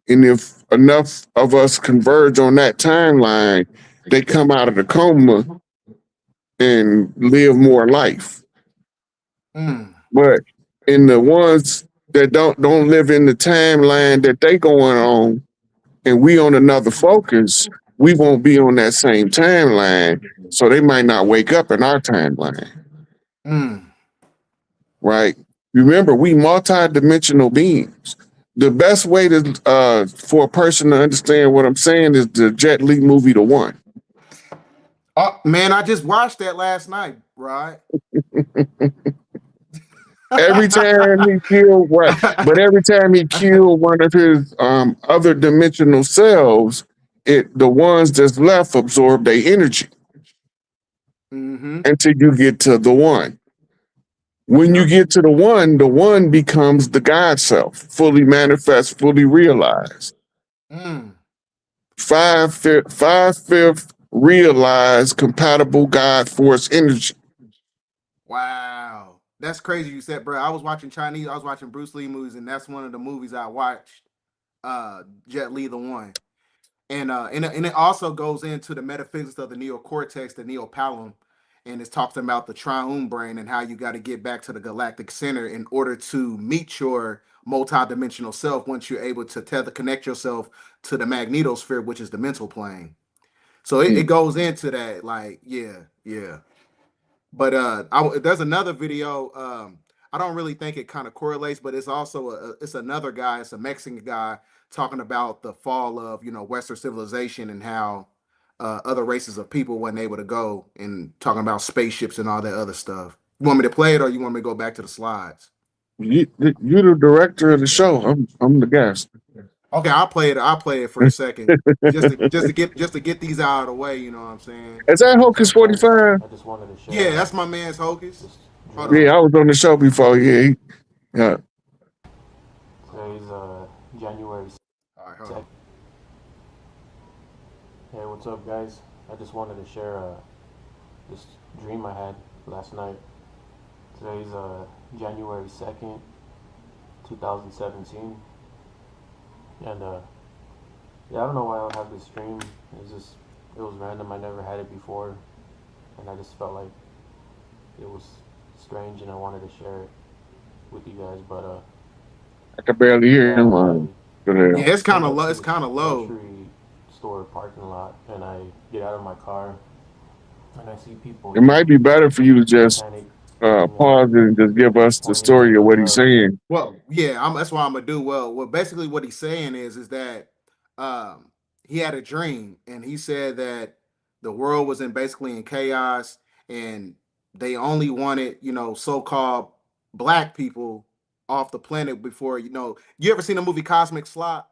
And if enough of us converge on that timeline, they come out of the coma and live more life. But in the ones that don't live in the timeline that they going on, and we on another focus, we won't be on that same timeline. So they might not wake up in our timeline. Right? Remember, we multi-dimensional beings. The best way to for a person to understand what I'm saying is the Jet Li movie, The One. Oh man, I just watched that last night, right? Every time he killed every time he killed one of his other dimensional selves, the ones that's left absorb their energy until you get to the one. When you get to the one becomes the God self, fully manifest, fully realized. 5/5 realized compatible God force energy. Wow. That's crazy you said, bro. I was watching Bruce Lee movies, and that's one of the movies I watched, Jet Li, The One. And it also goes into the metaphysics of the neocortex, the neopalum, and it's talking about the triune brain and how you got to get back to the galactic center in order to meet your multidimensional self once you're able to connect yourself to the magnetosphere, which is the mental plane. So it goes into that, like, yeah. But there's another video. I don't really think it kind of correlates, but it's also it's another guy. It's a Mexican guy talking about the fall of Western civilization and how other races of people wasn't able to go, and talking about spaceships and all that other stuff. You want me to play it, or you want me to go back to the slides? You're the director of the show. I'm the guest. Okay, I'll play it. I'll play it for a second, just to get these out of the way. You know what I'm saying? Is that Hocus 45? I just wanted to share. Yeah, that's my man's Hocus. Hold Yeah, on. I was on the show before. Yeah. Yeah. Today's January All right, hold on. 2nd. Hey, what's up, guys? I just wanted to share this dream I had last night. Today's January 2nd, 2017. And yeah, I don't know why I have this dream. It was random. I never had it before. And I just felt like it was strange and I wanted to share it with you guys. But I could barely hear him. Yeah, it's kind of low. It's kind of low. grocery store parking lot, and I get out of my car and I see people. It might be better for you to just panic, pause it and just give us the pointing story of what he's up. saying. Well, yeah, that's why I'm gonna do well. Basically, what he's saying is that he had a dream, and he said that the world was basically in chaos, and they only wanted, so-called black people off the planet before, you ever seen the movie Cosmic Slot?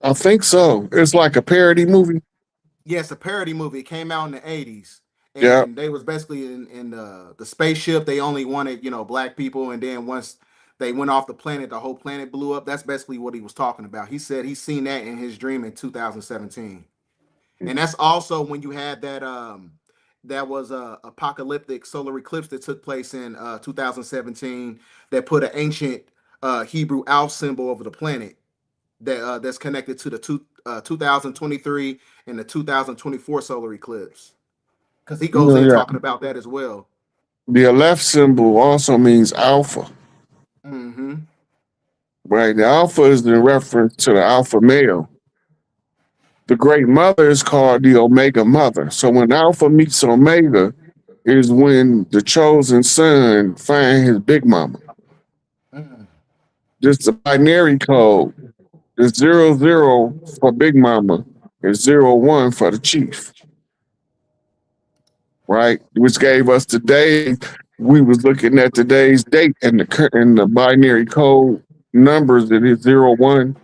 I think so. It's like a parody movie. Yeah, it's a parody movie. It came out in the 80s. And Yeah. they was basically in the spaceship. They only wanted, black people. And then once they went off the planet, the whole planet blew up. That's basically what he was talking about. He said he's seen that in his dream in 2017. And that's also when you had that was a apocalyptic solar eclipse that took place in 2017 that put an ancient Hebrew Alpha symbol over the planet that's connected to the 2023 and the 2024 solar eclipse. Because he goes in talking about that as well. The left symbol also means alpha. Mm-hmm. Right. The alpha is in reference to the alpha male. The great mother is called the omega mother. So when alpha meets omega is when the chosen son find his big mama. Mm. Just the binary code. The 00 for big mama is 01 for the chief. Right? Which gave us today, we was looking at today's date and the binary code numbers, it is 0110.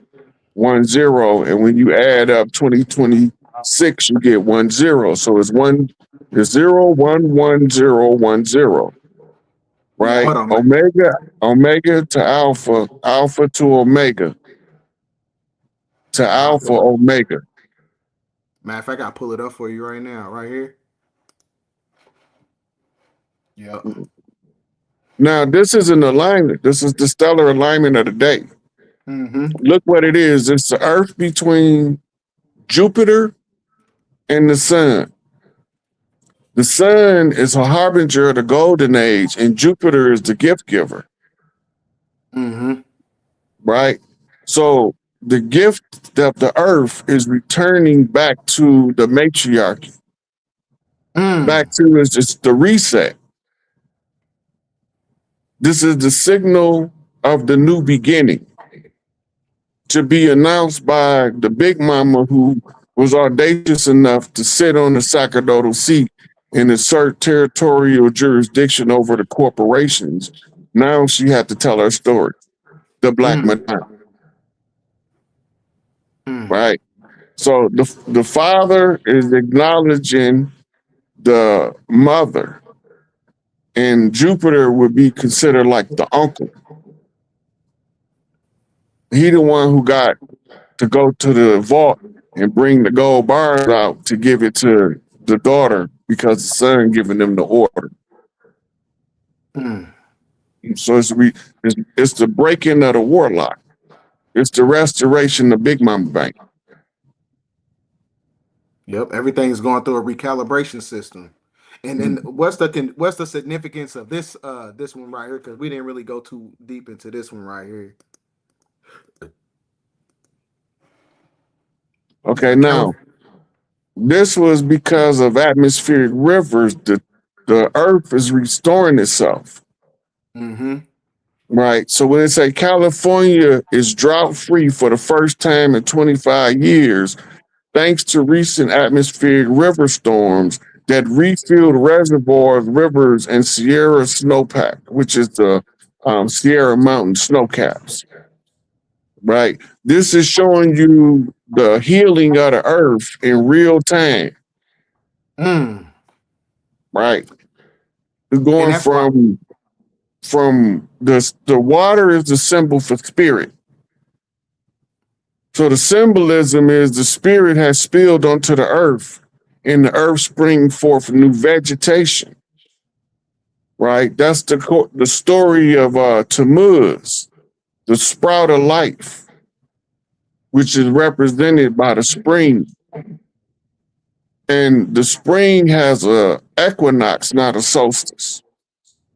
And when you add up 2026, you get 10. So it's 011010. Right? Hold on, man. Omega to alpha, alpha to omega. To alpha omega. Matter of fact, I gotta pull it up for you right now, right here. Yep. Now, this is an alignment. This is the stellar alignment of the day. Mm-hmm. Look what it is. It's the Earth between Jupiter and the Sun. The Sun is a harbinger of the golden age, and Jupiter is the gift giver. Mm-hmm. Right? So the gift of the Earth is returning back to the matriarchy. Back to it's just the reset. This is the signal of the new beginning to be announced by the big mama who was audacious enough to sit on the sacerdotal seat and assert territorial jurisdiction over the corporations. Now she had to tell her story. The Black Madonna. Right? So the father is acknowledging the mother, and Jupiter would be considered like the uncle. He the one who got to go to the vault and bring the gold bars out to give it to the daughter because the son giving them the order. So it's the breaking of the warlock. It's the restoration of Big Mama Bank. Yep, everything's going through a recalibration system. And then what's the significance of this one right here? Because we didn't really go too deep into this one right here. Okay, now this was because of atmospheric rivers. The earth is restoring itself. Mm-hmm. Right. So when they say California is drought free for the first time in 25 years, thanks to recent atmospheric river storms that refilled reservoirs, rivers, and Sierra snowpack, which is the Sierra Mountain snowcaps. Right. This is showing you the healing of the earth in real time. Right. It's And going that's why. from the water is the symbol for spirit. So the symbolism is the spirit has spilled onto the earth, and the earth spring forth new vegetation. Right. That's the story of Tammuz, the sprout of life, which is represented by the spring. And the spring has a equinox, not a solstice.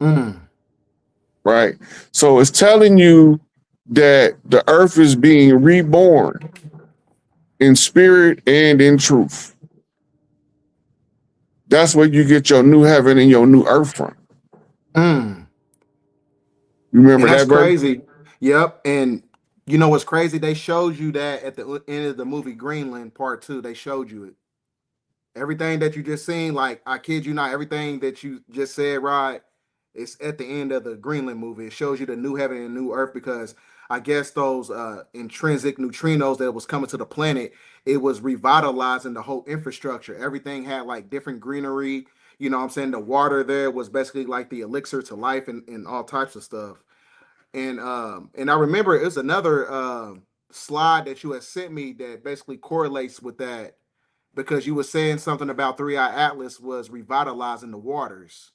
Right. So it's telling you that the earth is being reborn in spirit and in truth. That's where you get your new heaven and your new earth from. You remember And that's that verse? crazy. Yep. And you know what's crazy? They showed you that at the end of the movie Greenland Part 2. They showed you it. Everything that you just seen, like I kid you not, everything that you just said, Rod, it's at the end of the Greenland movie. It shows you the new heaven and new earth because I guess those intrinsic neutrinos that was coming to the planet, it was revitalizing the whole infrastructure. Everything had like different greenery. You know what I'm saying? The water there was basically like the elixir to life and all types of stuff. And I remember it was another slide that you had sent me that basically correlates with that because you were saying something about 3iATLAS was revitalizing the waters.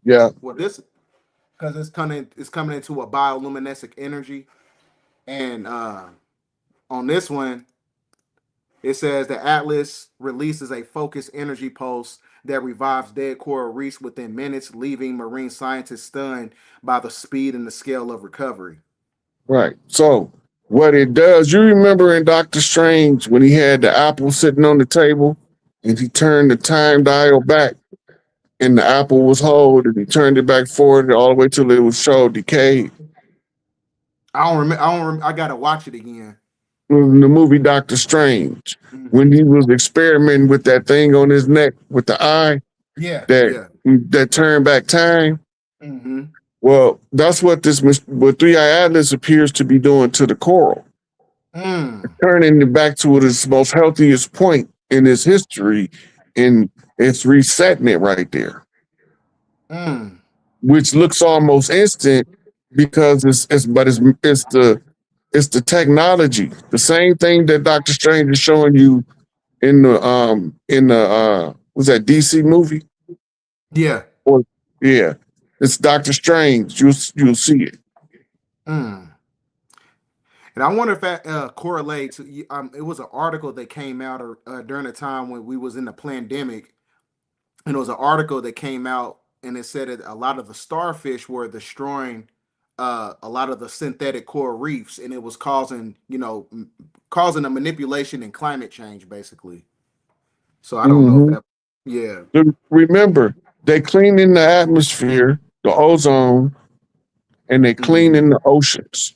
Yeah. Well, this because it's coming into a bioluminescent energy, and on this one it says the Atlas releases a focused energy pulse that revives dead coral reefs within minutes, leaving marine scientists stunned by the speed and the scale of recovery. Right. So what it does, you remember in Doctor Strange when he had the apple sitting on the table and he turned the time dial back and the apple was whole and he turned it back forward all the way till it was so decayed. I don't remember. I gotta watch it again. In the movie Doctor Strange, when he was experimenting with that thing on his neck with the eye Yeah. that turned back time. Well, that's what what 3iATLAS appears to be doing to the coral. Turning it back to its most healthiest point in its history, and it's resetting it right there. Which looks almost instant because it's the technology. The same thing that Doctor Strange is showing you in the was that DC movie? Yeah. Yeah. It's Doctor Strange. You'll see it. And I wonder if that correlates. It was an article that came out during the time when we was in the pandemic, and it was an article that came out, and it said that a lot of the starfish were destroying a lot of the synthetic coral reefs, and it was causing a manipulation in climate change, basically. So I don't know if that. Yeah. Remember, they clean in the atmosphere, the ozone, and they clean in the oceans.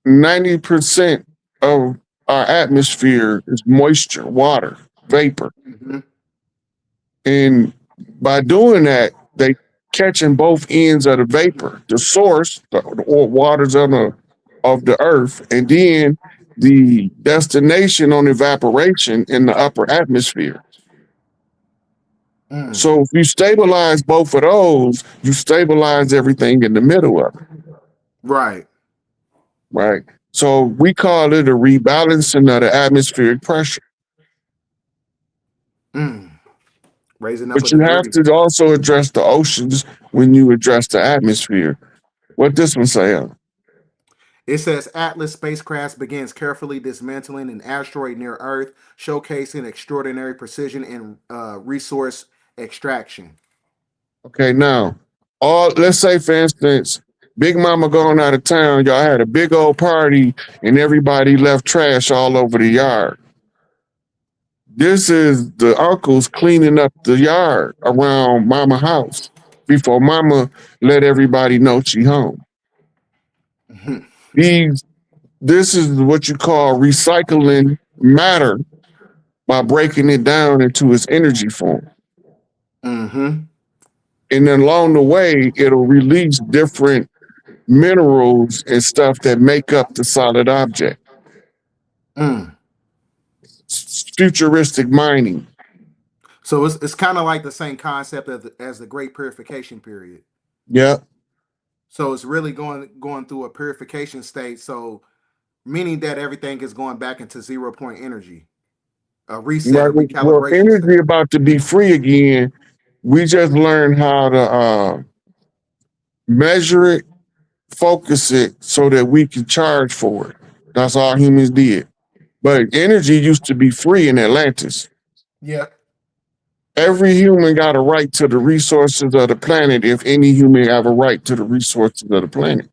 90% of our atmosphere is moisture, water, vapor. And by doing that, they catching both ends of the vapor, the source, the waters of the earth, and then the destination on evaporation in the upper atmosphere. So if you stabilize both of those, you stabilize everything in the middle of it. Right. Right. So we call it a rebalancing of the atmospheric pressure. Raising up. But you have to also address the oceans when you address the atmosphere. What this one say? It says Atlas spacecraft begins carefully dismantling an asteroid near Earth, showcasing extraordinary precision and resource extraction. Okay, now, let's say, for instance, Big Mama going out of town, y'all had a big old party, and everybody left trash all over the yard. This is the uncles cleaning up the yard around Mama house before Mama let everybody know she home. This is what you call recycling matter by breaking it down into its energy form. Mm-hmm. And then along the way, it'll release different minerals and stuff that make up the solid object. Futuristic mining. So it's kind of like the same concept as the Great Purification period. Yeah. So it's really going through a purification state. So meaning that everything is going back into 0 point energy, a reset, Right. a recalibration. Well, energy about to be free again. We just learned how to measure it, focus it, so that we can charge for it. That's all humans did. But energy used to be free in Atlantis. Yeah. Every human got a right to the resources of the planet if any human have a right to the resources of the planet.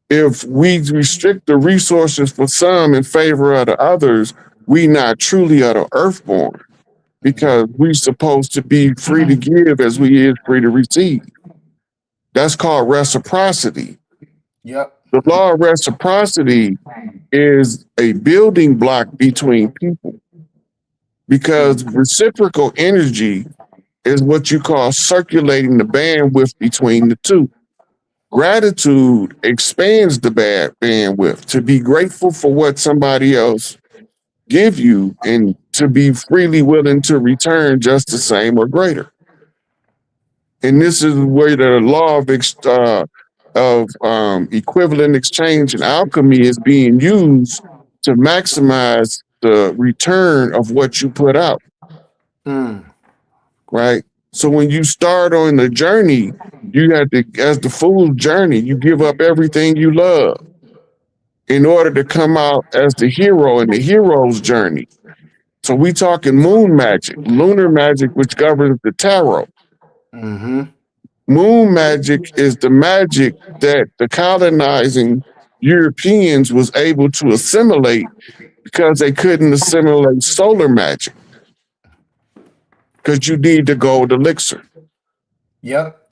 If we restrict the resources for some in favor of the others, we not truly are the earthborn, because we supposed to be free to give as we is free to receive. That's called reciprocity. Yep. The law of reciprocity is a building block between people, because reciprocal energy is what you call circulating the bandwidth between the two. Gratitude expands the bandwidth to be grateful for what somebody else give you and to be freely willing to return just the same or greater. And this is where the law of equivalent exchange and alchemy is being used to maximize the return of what you put out. Right? So when you start on the journey, you have to, as the fool's journey, you give up everything you love in order to come out as the hero in the hero's journey. So we talking moon magic, lunar magic, which governs the tarot. Mm-hmm. Moon magic is the magic that the colonizing Europeans was able to assimilate because they couldn't assimilate solar magic. Because you need the gold elixir. Yep.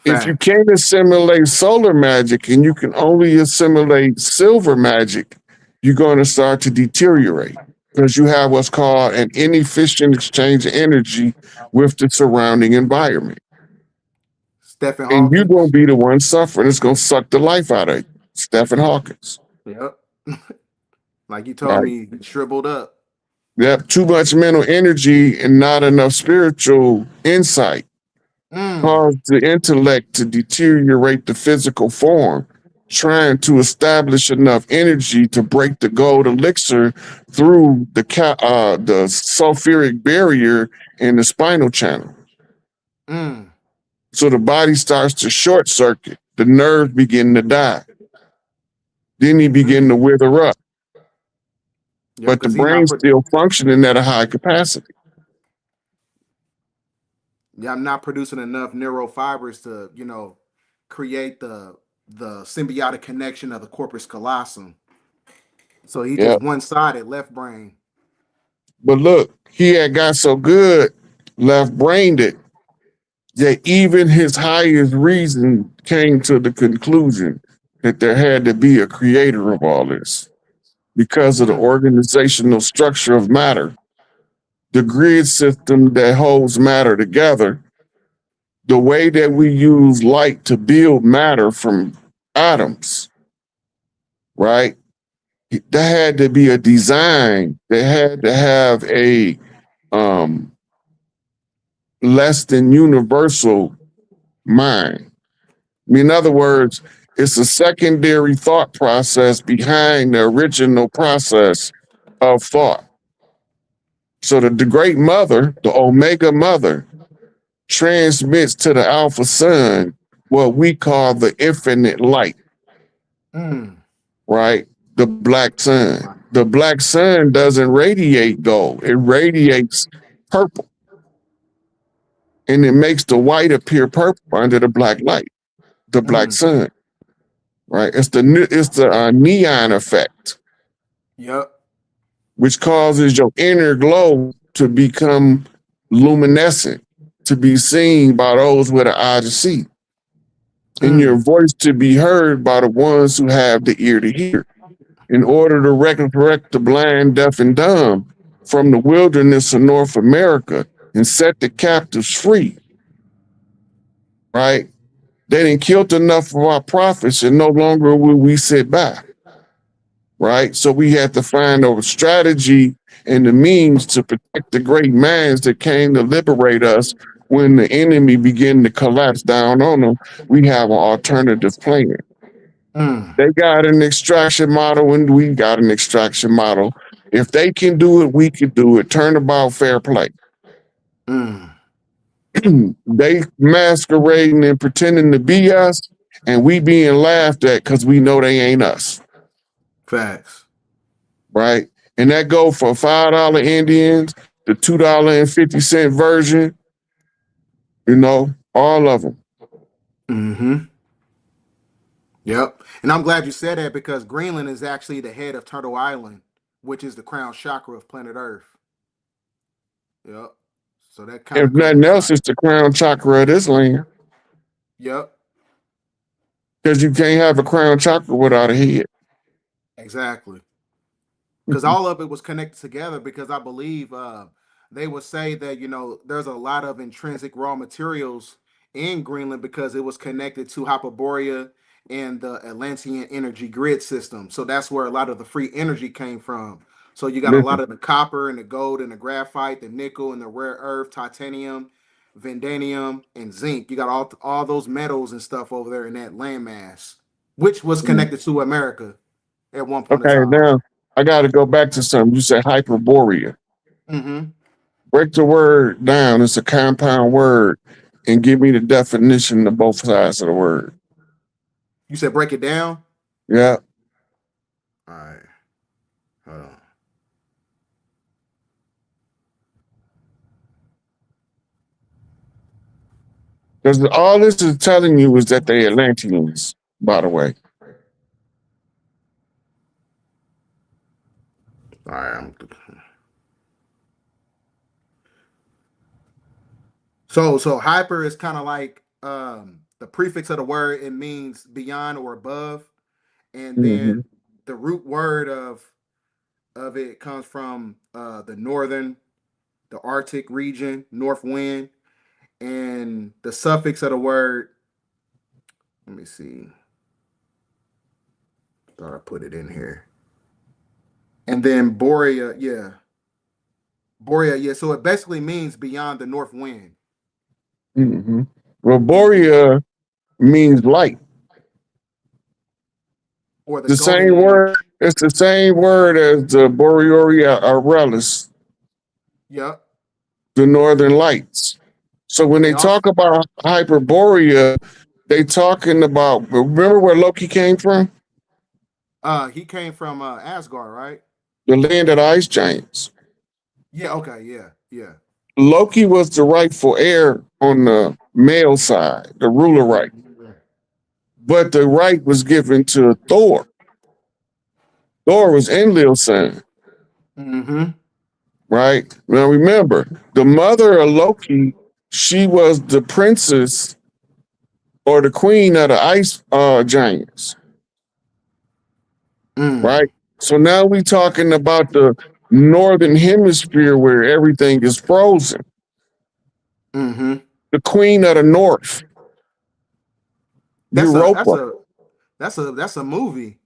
If you can't assimilate solar magic and you can only assimilate silver magic, you're going to start to deteriorate because you have what's called an inefficient exchange of energy with the surrounding environment. Stephen And Hawking. you're going to be the one suffering. It's going to suck the life out of you. Stephen Hawkins. Yep. Like you told me, he shriveled up. Yep. Too much mental energy and not enough spiritual insight cause the intellect to deteriorate the physical form, trying to establish enough energy to break the gold elixir through the sulfuric barrier in the spinal channel. So the body starts to short circuit. The nerves begin to die. Then he begin to wither up. Yeah, but the brain's still functioning at a high capacity. Yeah, I'm not producing enough neurofibers to, create the symbiotic connection of the corpus callosum. So he just one-sided left brain. But look, he had got so good, left-brained it, that even his highest reason came to the conclusion that there had to be a creator of all this because of the organizational structure of matter, the grid system that holds matter together, the way that we use light to build matter from atoms, right? There had to be a design that had to have a less than universal mind. In other words, it's a secondary thought process behind the original process of thought. So the great mother, the Omega mother, transmits to the Alpha Son what we call the infinite light, right? The black sun. The black sun doesn't radiate gold. It radiates purple. And it makes the white appear purple under the black light, the black sun, right? It's the neon effect. Yep. Which causes your inner glow to become luminescent, to be seen by those with an eye to see, and your voice to be heard by the ones who have the ear to hear. in order to resurrect the blind, deaf, and dumb from the wilderness of North America and set the captives free, right? They didn't killed enough of our prophets, and no longer will we sit back, right? So we had to find a strategy and the means to protect the great minds that came to liberate us when the enemy began to collapse down on them. We have an alternative plan. They got an extraction model and we got an extraction model. If they can do it, we can do it. Turnabout fair play. They masquerading and pretending to be us, and we being laughed at because we know they ain't us. Facts. Right? And that go for $5 Indians, the $2.50 version, you know, all of them. Yep. And I'm glad you said that because Greenland is actually the head of Turtle Island, which is the crown chakra of planet Earth. Yep. So that kind If of nothing else, it's the crown chakra of this land. Yep. Because you can't have a crown chakra without a head. Exactly. Because all of it was connected together because I believe they would say that, you know, there's a lot of intrinsic raw materials in Greenland because it was connected to Hyperborea and the Atlantean energy grid system. So that's where a lot of the free energy came from. So you got a lot of the copper and the gold and the graphite, the nickel and the rare earth, titanium, vanadium, and zinc. You got all those metals and stuff over there in that landmass, which was connected to America at one point in Okay, time. now I got to go back to something. You said Hyperborea. Break the word down. It's a compound word, and give me the definition of both sides of the word. You said break it down? Yeah. All right. Hold on. Because all this is telling you is that they Atlanteans, by the way. All right. So hyper is kind of like the prefix of the word. It means beyond or above, and then the root word of it comes from the Arctic region, north wind, and the suffix of the word. Let me see. Thought I put it in here. And then Borea, yeah. Borea, yeah. So it basically means beyond the north wind. Well, Borea means light. Or The same word. It's the same word as the Borealis. Yep. The northern lights. So when they talk about Hyperborea, they talking about, remember where Loki came from? He came from Asgard, right? The land of the ice giants. Yeah, okay, yeah. Loki was the rightful heir on the male side, the ruler right. But the right was given to Thor. Thor was Enlil's son. Right? Now remember, the mother of Loki, she was the princess or the queen of the ice giants. Right? So now we talking about the northern hemisphere where everything is frozen. The queen of the north. Europa. That's a movie.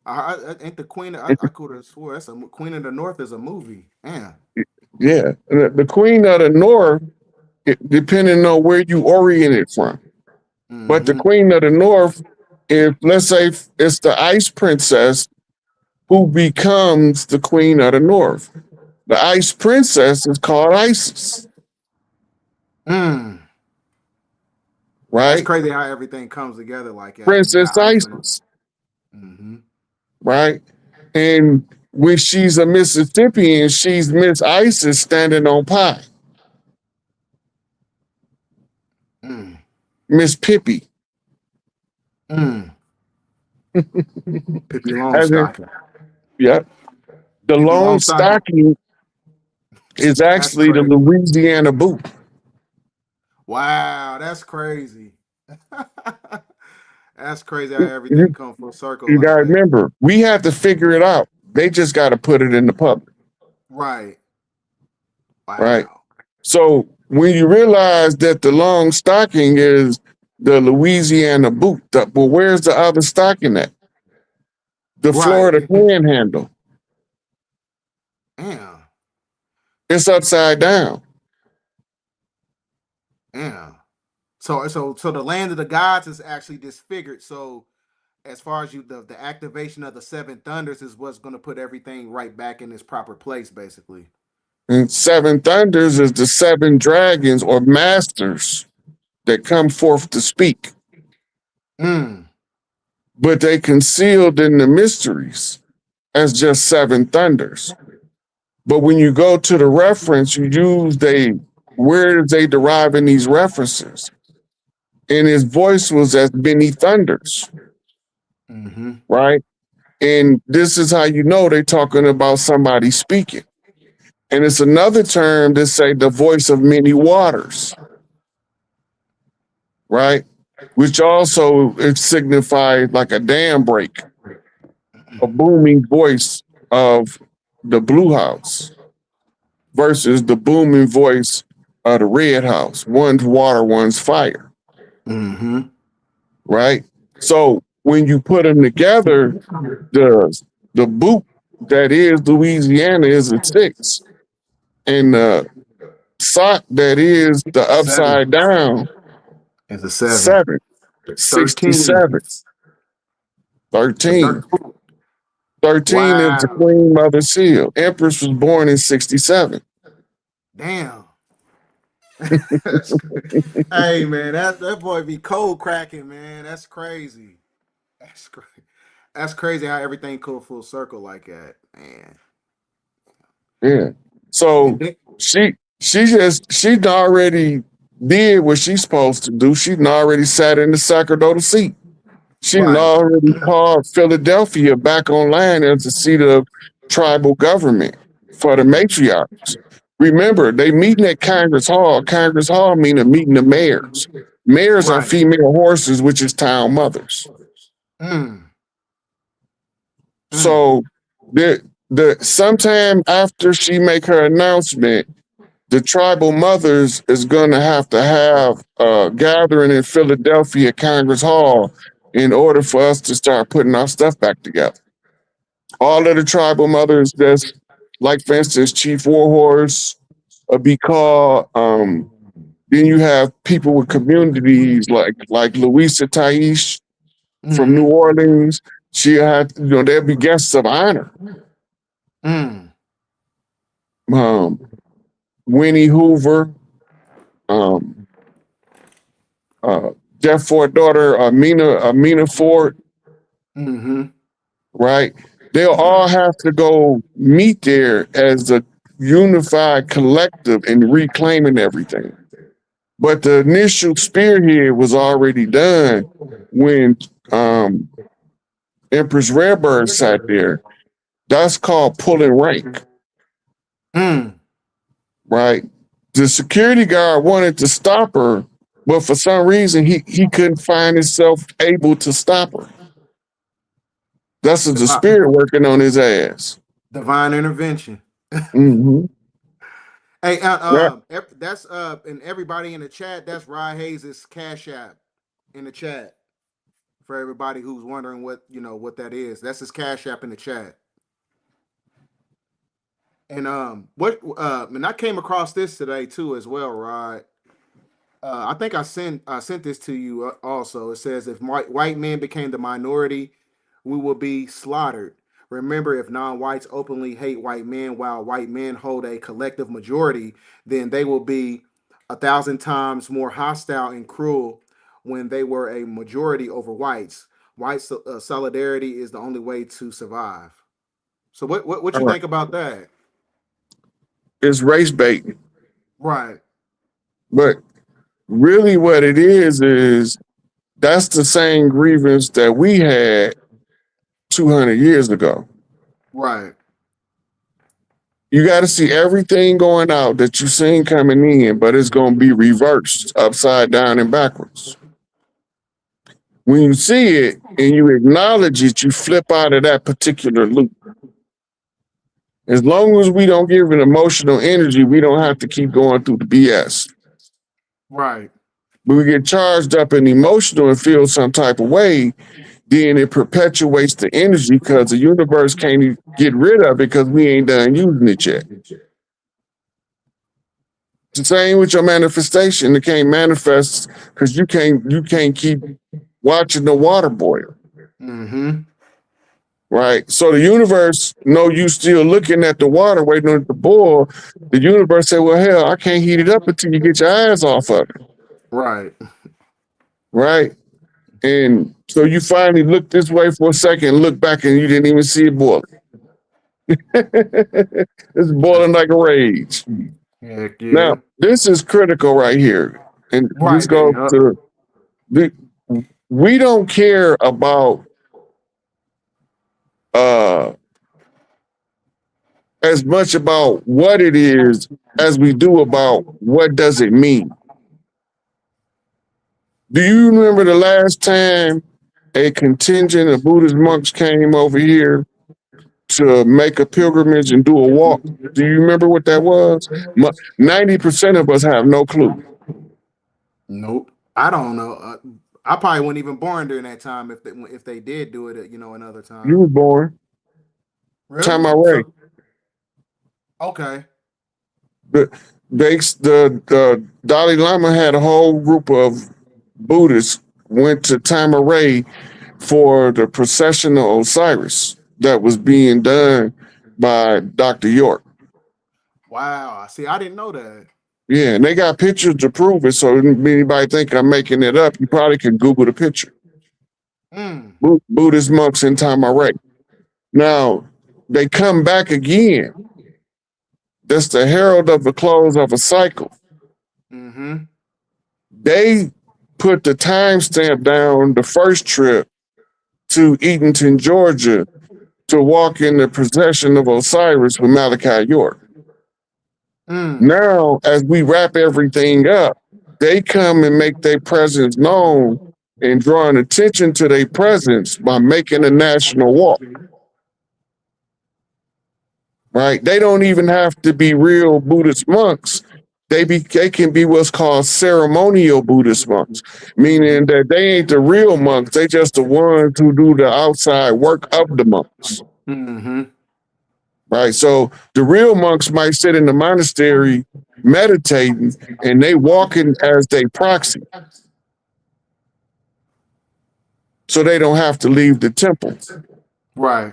I ain't the queen. I could have swore that's a Queen of the North is a movie. Yeah. Yeah, the queen of the north, depending on where you orient it from. But the queen of the north, if let's say it's the ice princess who becomes the queen of the north. The ice princess is called Isis. Right? That's crazy how everything comes together like that. Princess Isis. Right? And when she's a Mississippian, she's Miss Isis standing on pie. Miss Pippi. Pippi Longstocking. Yep. The Longstocking is actually the Louisiana boot. Wow, that's crazy. That's crazy how everything You, comes full circle you like gotta that. remember, we have to figure it out. They just gotta put it in the public, Right. right? Wow. So when you realize that the long stocking is the Louisiana boot, well, where's the other stocking at? The Right. Florida Panhandle. Damn. It's upside down. Damn. So the land of the gods is actually disfigured. So as far as the activation of the seven thunders is what's going to put everything right back in its proper place, basically. And seven thunders is the seven dragons or masters that come forth to speak, Mm. but they concealed in the mysteries as just seven thunders. But when you go to the reference, you use where they deriving these references? And his voice was as many thunders, Mm-hmm. right? And this is how you know they're talking about somebody speaking. And it's another term to say the voice of many waters, right? Which also it signified like a dam break, a booming voice of the blue house versus the booming voice of the red house. One's water, one's fire, Mm-hmm. right? So when you put them together, the boot that is Louisiana is a 6, and the sock that is the upside Seven. down It's a 7. 7, 13. 67, 13. 13. 13 is the Wow. Queen Mother Seal. Empress was born in 67. Damn. Hey man, that boy be cold cracking, man. That's crazy. That's crazy. That's crazy how everything come full circle like that, man. Yeah. And So then, she already did what she's supposed to do. She already sat in the sacerdotal seat. She right, already called Philadelphia back online as the seat of tribal government for the matriarchs. Remember, they meeting at Congress Hall. Congress Hall mean a meeting of mayors. Mayors are right. female horses, which is town mothers. Mm, mm. So the sometime after she make her announcement, the tribal mothers is gonna have to have a gathering in Philadelphia Congress Hall in order for us to start putting our stuff back together. All of the tribal mothers that's like for instance, Chief Warhorse, be called then you have people with communities like Louisa Taish from New Mm-hmm. Orleans. She had, they'll be guests of honor. Mm. Um, Winnie Hoover, um, uh, Jeff Ford daughter, Amina Ford, Mm-hmm. right? They'll all have to go meet there as a unified collective and reclaiming everything. But the initial spearhead was already done when Empress Redbird sat there. That's called pulling rank, Mm. right? The security guard wanted to stop her, but for some reason he couldn't find himself able to stop her. That's the spirit working on his ass. Divine intervention. Mm-hmm. Hey, Yeah. that's and everybody in the chat. That's Rod Hayes' Cash App in the chat for everybody who's wondering what that is. That's his Cash App in the chat. And and I came across this today too as well, Rod. I think I sent this to you also. It says if white men became the minority, we will be slaughtered. Remember, if non-whites openly hate white men while white men hold a collective majority, then they will be 1,000 times more hostile and cruel when they were a majority over whites. White solidarity is the only way to survive. So what All you right. think about that? It's race baiting. Right, But really what it is that's the same grievance that we had 200 years ago. right. You got to see everything going out that you seen coming in, but it's going to be reversed upside down and backwards. When you see it and you acknowledge it, you flip out of that particular loop. As long as we don't give it emotional energy, we don't have to keep going through the BS. Right. But we get charged up and emotional and feel some type of way, then it perpetuates the energy because the universe can't get rid of it because we ain't done using it yet. It's the same with your manifestation. It can't manifest because you can't keep watching the water boil. Mm-hmm. Right. So the universe know you still looking at the water waiting on it to boil. The universe say, well, hell, I can't heat it up until you get your eyes off of it. Right. Right. And so you finally look this way for a second, look back, and you didn't even see it boiling. It's boiling like a rage. Heck yeah. Now, this is critical right here. And this goes to we don't care about as much about what it is as we do about what does it mean. Do you remember the last time a contingent of Buddhist monks came over here to make a pilgrimage and do a walk? Do you remember what that was? 90% of us have no clue. Nope. I don't know. I probably wasn't even born during that time if they did do it, another time. You were born. Really? Time I read. Okay. The Dalai Lama had a whole group of Buddhists went to Tamaray for the procession of Osiris that was being done by Dr. York. Wow. See, I didn't know that. Yeah, and they got pictures to prove it. So if anybody think I'm making it up, you probably can Google the picture. Buddhist monks in Tamaray. Now, they come back again. That's the herald of the close of a cycle. Mm-hmm. They put the timestamp down the first trip to Eatonton, Georgia, to walk in the procession of Osiris with Malachi York. Now, as we wrap everything up, they come and make their presence known and drawing attention to their presence by making a national walk. Right? They don't even have to be real Buddhist monks. They can be what's called ceremonial Buddhist monks, meaning that they ain't the real monks. They just the ones who do the outside work of the monks. Mm-hmm. Right. So the real monks might sit in the monastery meditating and they walking as they proxy. So they don't have to leave the temple. Right.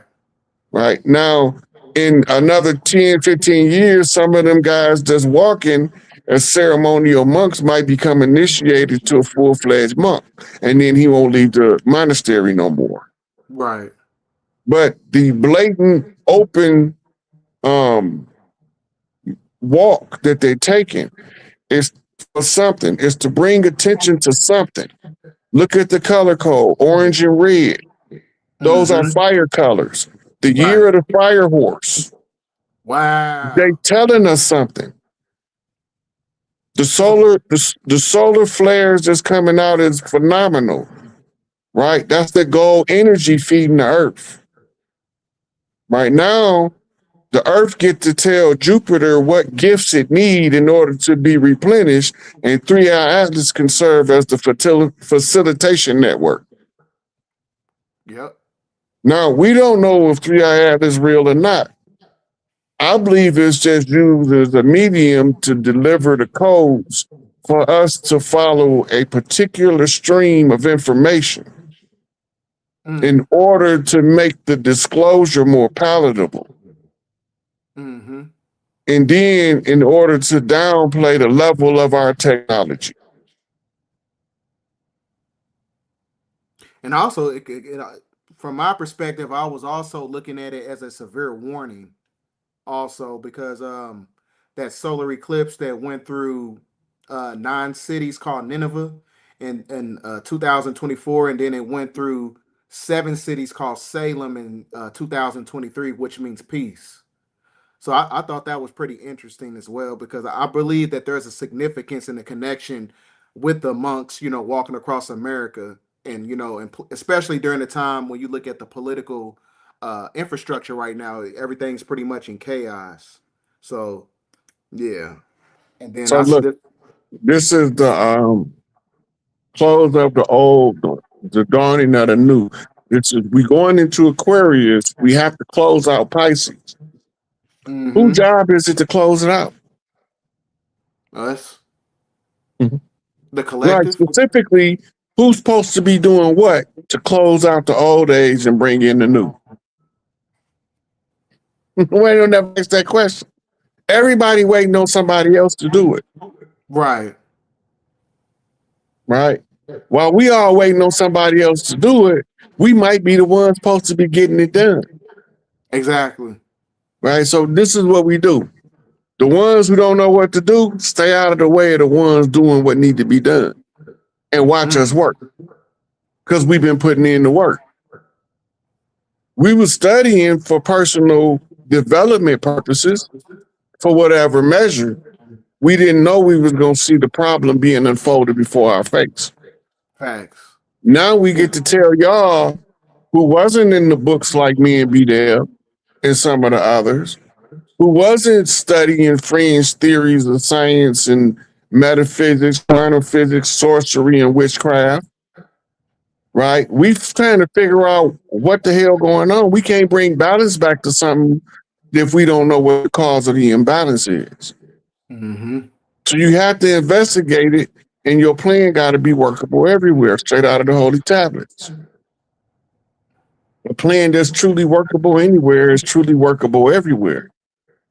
Right. Now, in another 10, 15 years, some of them guys that's walking as ceremonial monks might become initiated to a full-fledged monk. And then he won't leave the monastery no more. Right. But the blatant, open walk that they're taking is for something. It's to bring attention to something. Look at the color code, orange and red. Those are fire colors. The year of the fire horse. Wow. They telling us something. The solar flares that's coming out is phenomenal. Right? That's the gold energy feeding the earth. Right now, the earth gets to tell Jupiter what gifts it needs in order to be replenished, and 3iATLAS can serve as the facilitation network. Yep. Now, we don't know if 3iATLAS is real or not. I believe it's just used as a medium to deliver the codes for us to follow a particular stream of information in order to make the disclosure more palatable. Mm-hmm. And then in order to downplay the level of our technology. And also, from my perspective, I was also looking at it as a severe warning also because that solar eclipse that went through 9 cities called Nineveh in 2024, and then it went through 7 cities called Salem in 2023, which means peace. So I thought that was pretty interesting as well, because I believe that there's a significance in the connection with the monks, walking across America, and and especially during the time when you look at the political infrastructure right now, everything's pretty much in chaos. So yeah, and then So look, this is the close of the old, the dawning of the new. This is we going into Aquarius. We have to close out Pisces. Whose job is it to close it out? Us, Mhm. the Like collective. specifically, who's supposed to be doing what to close out the old age and bring in the new? We don't never ask that question. Everybody waiting on somebody else to do it, Right. right? While we all waiting on somebody else to do it, we might be the ones supposed to be getting it done, Exactly. right? So this is what we do. The ones who don't know what to do, stay out of the way of the ones doing what need to be done and watch us work because we've been putting in the work. We were studying for personal development purposes for whatever measure. We didn't know we was going to see the problem being unfolded before our face. Facts. Now we get to tell y'all who wasn't in the books like me and BDELL and some of the others, who wasn't studying fringe theories of science and metaphysics, quantum physics, sorcery, and witchcraft, right? We trying to figure out what the hell going on. We can't bring balance back to something if we don't know what the cause of the imbalance is. So you have to investigate it, and your plan got to be workable everywhere, straight out of the holy tablets. A plan that's truly workable anywhere is truly workable everywhere.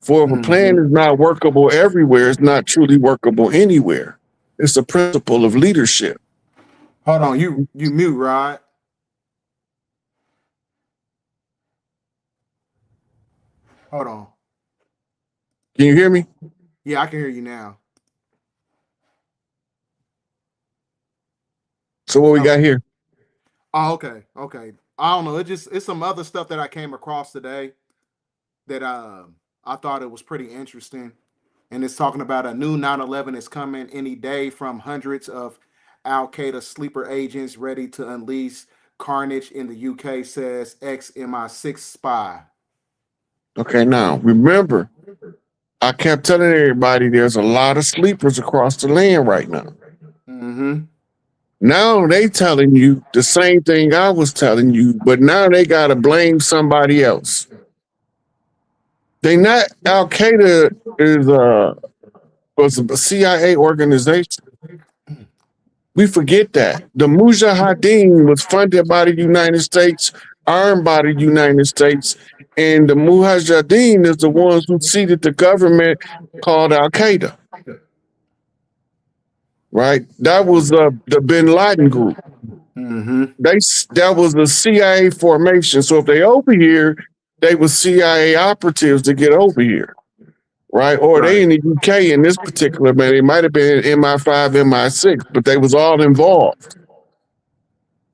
For if a plan is not workable everywhere, it's not truly workable anywhere. It's a principle of leadership. Hold on, you mute, Rod. Hold on. Can you hear me? Yeah, I can hear you now. So what we got here? Oh, okay. I don't know. It's some other stuff that I came across today that I thought it was pretty interesting. And it's talking about a new 9/11 is coming any day from hundreds of Al-Qaeda sleeper agents ready to unleash carnage in the UK, says ex-MI6 spy. Okay, now remember, I kept telling everybody there's a lot of sleepers across the land right now. Now they telling you the same thing I was telling you, but now they got to blame somebody else. They not Al-Qaeda was a CIA organization. We forget that. The Mujahideen was funded by the United States, armed by the United States, and the Mujahideen is the ones who seeded the government called Al-Qaeda. Right? That was the Bin Laden group. That was the CIA formation. So if they over here, they were CIA operatives to get over here. Right? Or they in the UK in this particular man. They might have been MI5, MI6, but they was all involved.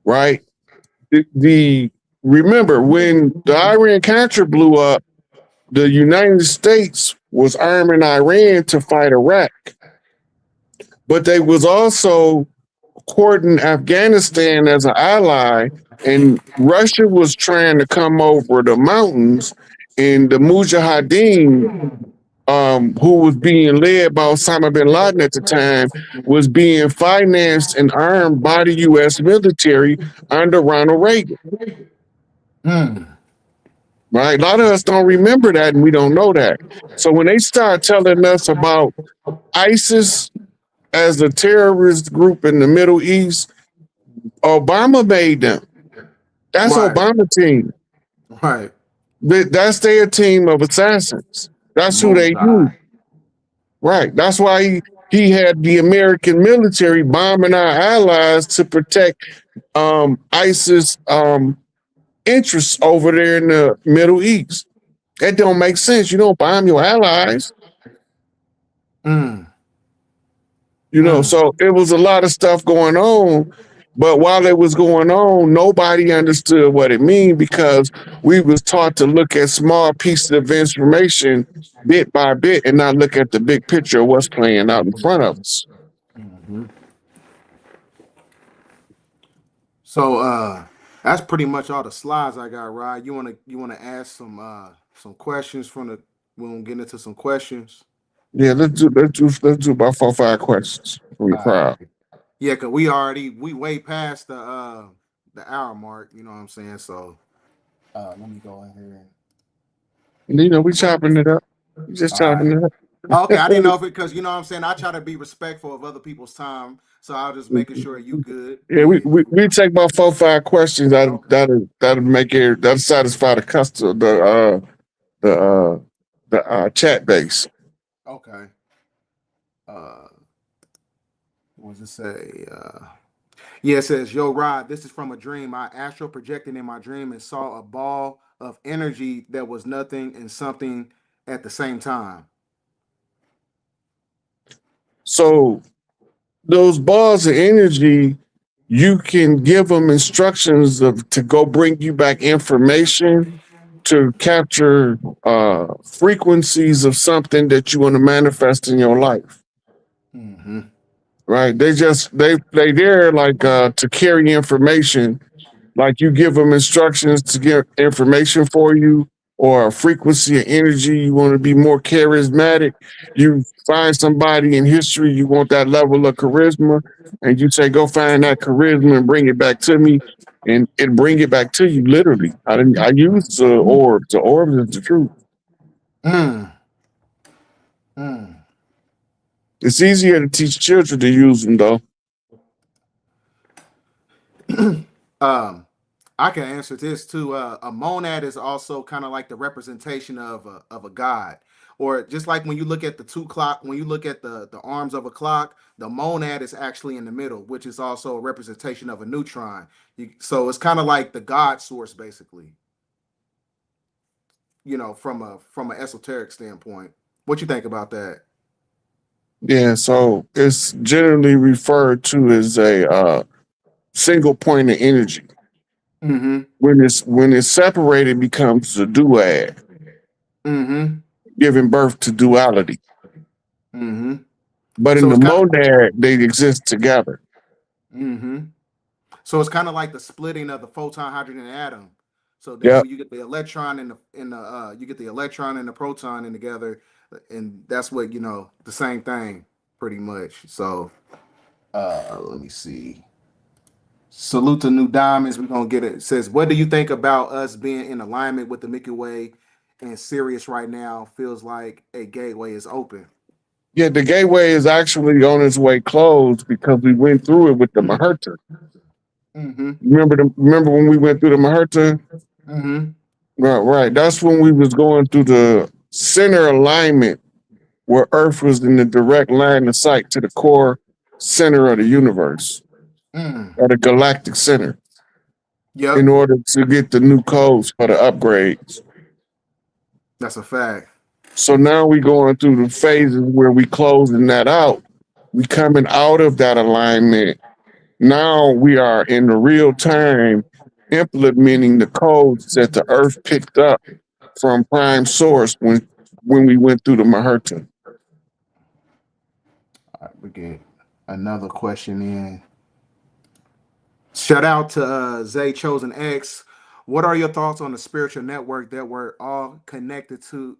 Right? Remember when the Iran-Contra blew up, the United States was arming Iran to fight Iraq. But they was also courting Afghanistan as an ally, and Russia was trying to come over the mountains, and the Mujahideen, who was being led by Osama bin Laden at the time, was being financed and armed by the U.S. military under Ronald Reagan. Right? A lot of us don't remember that, and we don't know that. So when they start telling us about ISIS as a terrorist group in the Middle East, Obama made them. That's Obama team. Right. That's their team of assassins. That's who they use. Right. That's why he had the American military bombing our allies to protect ISIS interests over there in the Middle East. That don't make sense. You don't bomb your allies. So it was a lot of stuff going on, but while it was going on, nobody understood what it mean because we was taught to look at small pieces of information bit by bit and not look at the big picture of what's playing out in front of us. So that's pretty much all the slides I got, Rod. You wanna ask some questions from the we're gonna get into some questions. Yeah, let's do about 4 or 5 questions from the All right. crowd. Yeah, cause we way past the hour mark, you know what I'm saying? So let me go in here We chopping it up. We just all right. chopping it up. Okay, I didn't know if it because you know what I'm saying. I try to be respectful of other people's time, so I was just making sure you good. Yeah, we take about 4 or 5 questions. That'll make it that'll satisfy the custom the chat base. Okay. What does it say? Yeah, it says, "Yo, Rod, this is from a dream. I astral projected in my dream and saw a ball of energy that was nothing and something at the same time." So those balls of energy, you can give them instructions to go bring you back information to capture frequencies of something that you want to manifest in your life. Mm-hmm. Right? They there like to carry information. Like you give them instructions to get information for you or a frequency of energy. You want to be more charismatic. You find somebody in history, you want that level of charisma, and you say, go find that charisma and bring it back to me. And it bring it back to you literally. I use the orbs. The orbs is the truth. Mm. Mm. It's easier to teach children to use them though. I can answer this too. A monad is also kind of like the representation of a god, or just like when you look at the two clock, when you look at the arms of a clock, the monad is actually in the middle, which is also a representation of a neutron. So it's kind of like the god source, basically. You know, from an esoteric standpoint. What you think about that? Yeah, so it's generally referred to as a single point of energy. Mm-hmm. When it's separated, it becomes a duad, Mm-hmm. giving birth to duality. Mm-hmm. But in So the it's kind of monad, they exist together. mm-hmm. So it's kind of like the splitting of the photon, hydrogen, and atom. So then Yep. when you get the electron and the you get the electron and the proton in together, and that's what the same thing pretty much. So let me see. Salute to New Diamonds. We're gonna get it. It says, what do you think about us being in alignment with the Milky Way and Sirius right now? Feels like a gateway is open. Yeah, the gateway is actually on its way closed because we went through it with the Maherta. Mm-hmm. Remember when we went through the Maherta? Mm-hmm. Right. That's when we was going through the center alignment where Earth was in the direct line of sight to the core center of the universe, Mm. or the galactic center, in Yep, order to get the new codes for the upgrades. that's a fact. So now we going through the phases where we closing that out. We coming out of that alignment. Now we are in the real time implementing the codes that the Earth picked up from Prime Source when we went through the Maherta. All right, we get another question in. Shout out to Zay Chosen X. What are your thoughts on the spiritual network that we're all connected to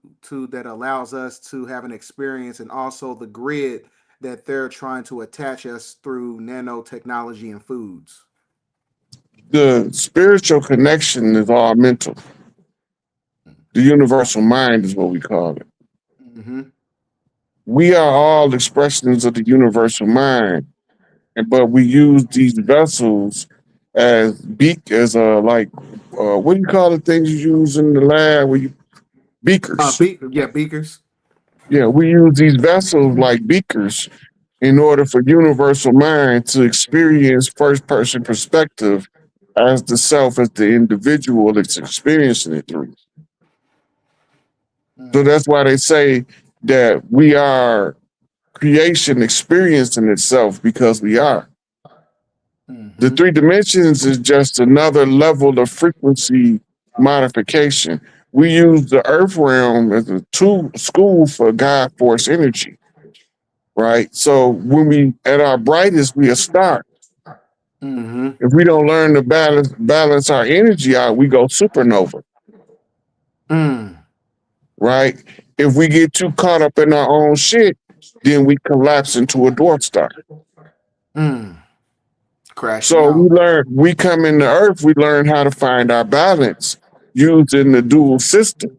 that allows us to have an experience, and also the grid that they're trying to attach us through nanotechnology and foods? The spiritual connection is all mental. The universal mind is what we call it. Mm-hmm. We are all expressions of the universal mind, but we use these vessels as what do you call the things you use in the lab? Beakers. Beakers. Yeah, we use these vessels like beakers in order for universal mind to experience first person perspective as the self, as the individual that's experiencing it through. So that's why they say that we are creation experiencing itself, because we are. Mm-hmm. The 3 dimensions is just another level of frequency modification. We use the earth realm as a school for God force energy, right? So when we at our brightest, we are star. Mm-hmm. If we don't learn to balance our energy out, we go supernova, Mm. right? If we get too caught up in our own shit, then we collapse into a dwarf star. Mm. Crashing So out. we come into Earth, we learn how to find our balance using the dual system,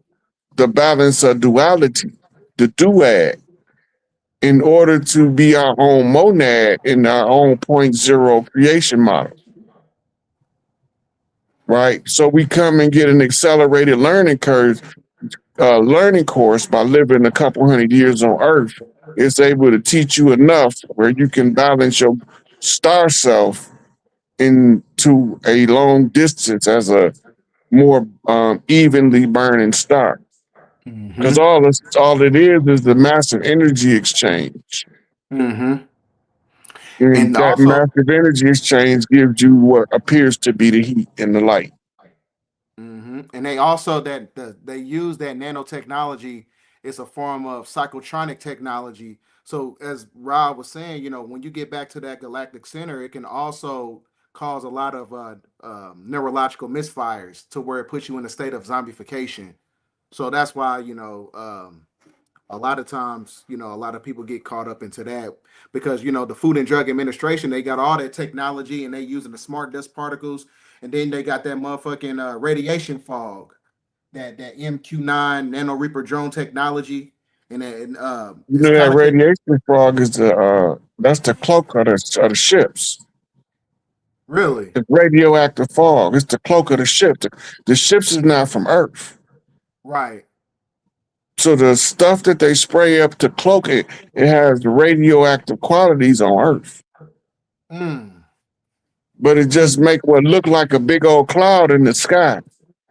the balance of duality, the duad, in order to be our own monad in our own point zero creation model. Right. So we come and get an accelerated learning curve, learning course by living a couple hundred years on Earth. It's able to teach you enough where you can balance your star self into a long distance as a more evenly burning star. Because Mm-hmm. all it is the massive energy exchange. Mm-hmm. And And that also, massive energy exchange gives you what appears to be the heat and the light. and they also they use that nanotechnology. It's a form of psychotronic technology. So as Rob was saying, when you get back to that galactic center, it can also cause a lot of neurological misfires to where it puts you in a state of zombification. So that's why a lot of times, a lot of people get caught up into that because the Food and Drug Administration, they got all that technology and they using the smart dust particles, and then they got that motherfucking radiation fog, that MQ9 nano reaper drone technology, and You it's know that kind of radiation fog is that's the cloak of the ships. really The radioactive fog. It's the cloak of the ship. The ships is not from Earth. right. So the stuff that they spray up to cloak it, it has radioactive qualities on Earth. Mm, But it just make what look like a big old cloud in the sky.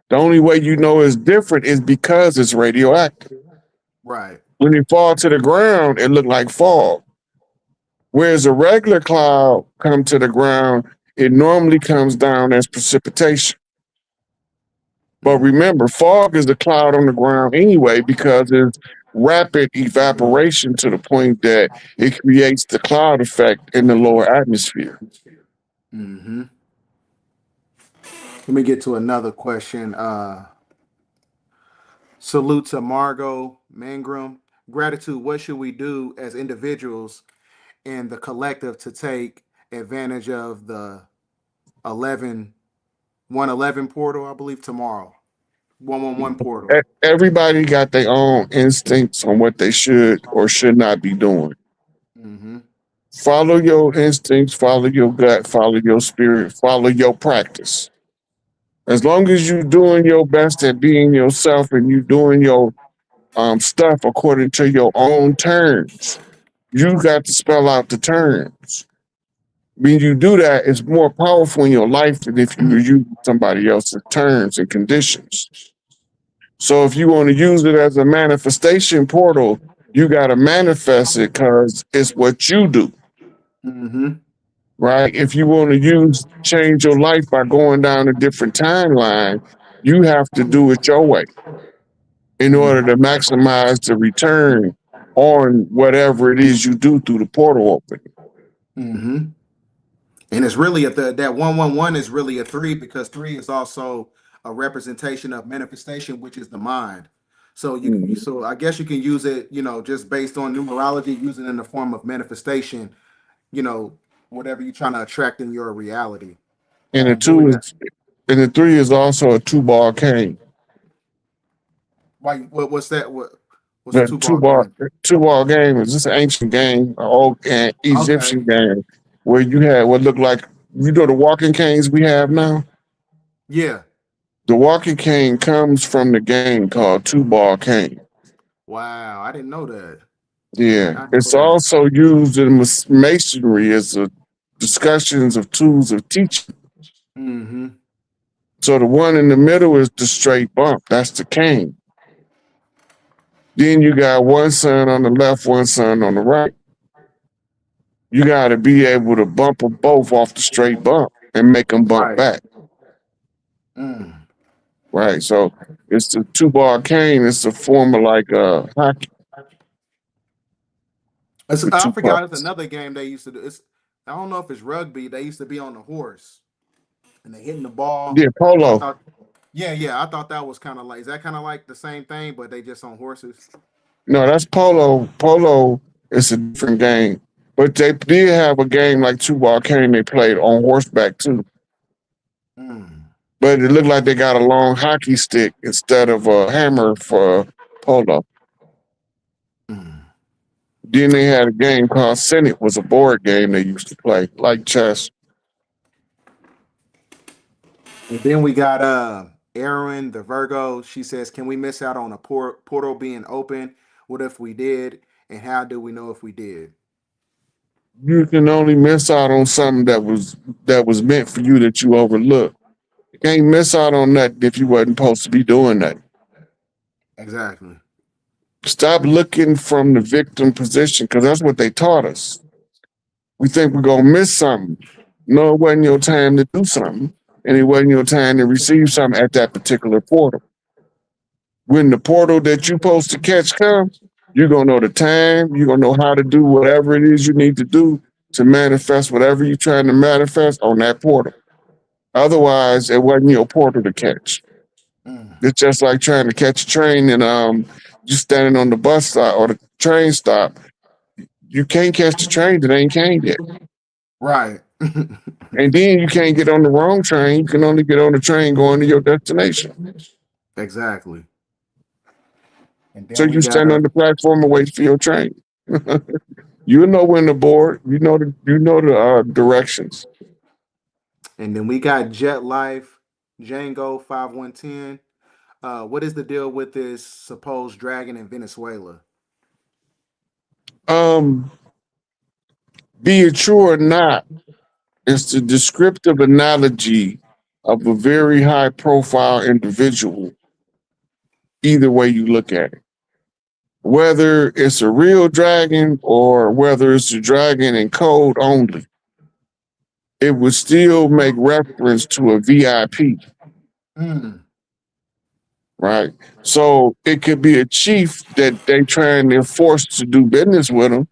The only way you know it's different is because it's radioactive. right. When it fall to the ground, it look like fog. Whereas a regular cloud come to the ground, it normally comes down as precipitation. But Mm, remember, fog is the cloud on the ground anyway because it's rapid evaporation to the point that it creates the cloud effect in the lower atmosphere. mm-hmm. Let me get to another question. Salute to Margot Mangrum. Gratitude. What should we do as individuals and the collective to take advantage of the 111 portal, I believe tomorrow. 111 portal. Everybody got their own instincts on what they should or should not be doing. Mm-hmm. Follow your instincts, follow your gut, follow your spirit, follow your practice. As long as you're doing your best at being yourself and you doing your stuff according to your own terms, you got to spell out the terms. When you do that, it's more powerful in your life than if you were using somebody else's terms and conditions. So if you want to use it as a manifestation portal, you got to manifest it because it's what you do, Mm-hmm. right? If you want to change your life by going down a different timeline, you have to do it your way in order to maximize the return on whatever it is you do through the portal opening. Mm-hmm. And it's really that 111 is really a three because three is also a representation of manifestation, which is the mind. So Mhm. so I guess you can use it, just based on numerology, use it in the form of manifestation, you know, whatever you're trying to attract in your reality. And the Then we two got is and the three is also a two-ball cane. why what's that? What's a The two ball game? two ball game is just an ancient game, an old Okay. Egyptian game, where you had what looked like the walking canes we have now. Yeah. The walking cane comes from the game called two ball cane. Wow. I didn't know that. I did Yeah, not know it's that. also used in masonry as a discussions of tools of teaching. Mm-hmm. So the one in the middle is the straight bump. That's the cane. Then you got one son on the left, one son on the right. You got to be able to bump them both off the straight bump and make them bump Right. back. Mm. Right. So it's the two bar cane. It's a form of like hockey with I two forgot it's pucks. another game they used to do. I don't know if it's rugby. They used to be on the horse and they hitting the ball. Yeah, I polo. thought, yeah. I thought that was kind of like, is that kind of like the same thing, but they just on horses? No, that's polo. Polo is a different game. But they did have a game like two ball cane they played on horseback too. Mm, But it looked like they got a long hockey stick instead of a hammer for polo. mm. Then they had a game called Senate, was a board game they used to play, like chess. And then we got Erin, the Virgo. She says, "Can we miss out on a portal being open? What if we did? And how do we know if we did?" You can only miss out on something that was meant for you that you overlooked. You can't miss out on that if you wasn't supposed to be doing that. Exactly. Stop looking from the victim position because that's what they taught us. We think we're gonna miss something. No, it wasn't your time to do something, and it wasn't your time to receive something at that particular portal. When the portal that you're supposed to catch comes, you're gonna know the time, you're gonna know how to do whatever it is you need to do to manifest whatever you're trying to manifest on that portal. Otherwise, it wasn't your portal to catch. Mm. It's just like trying to catch a train and you standing on the bus stop or the train stop. You can't catch the train that ain't came yet. Right. And then you can't get on the wrong train. You can only get on the train going to your destination. Exactly. And So then we you got stand on the platform and wait for your train. You know when to board. You know the directions. Jet Life, Django 5110. What is the deal with this supposed dragon in Venezuela? Um, be it true or not, it's the descriptive analogy of a very high profile individual, either way you look at it. Whether it's a real dragon or whether it's a dragon in code only, it would still make reference to a VIP, Mm. right? So it could be a chief that they trying to force to do business with them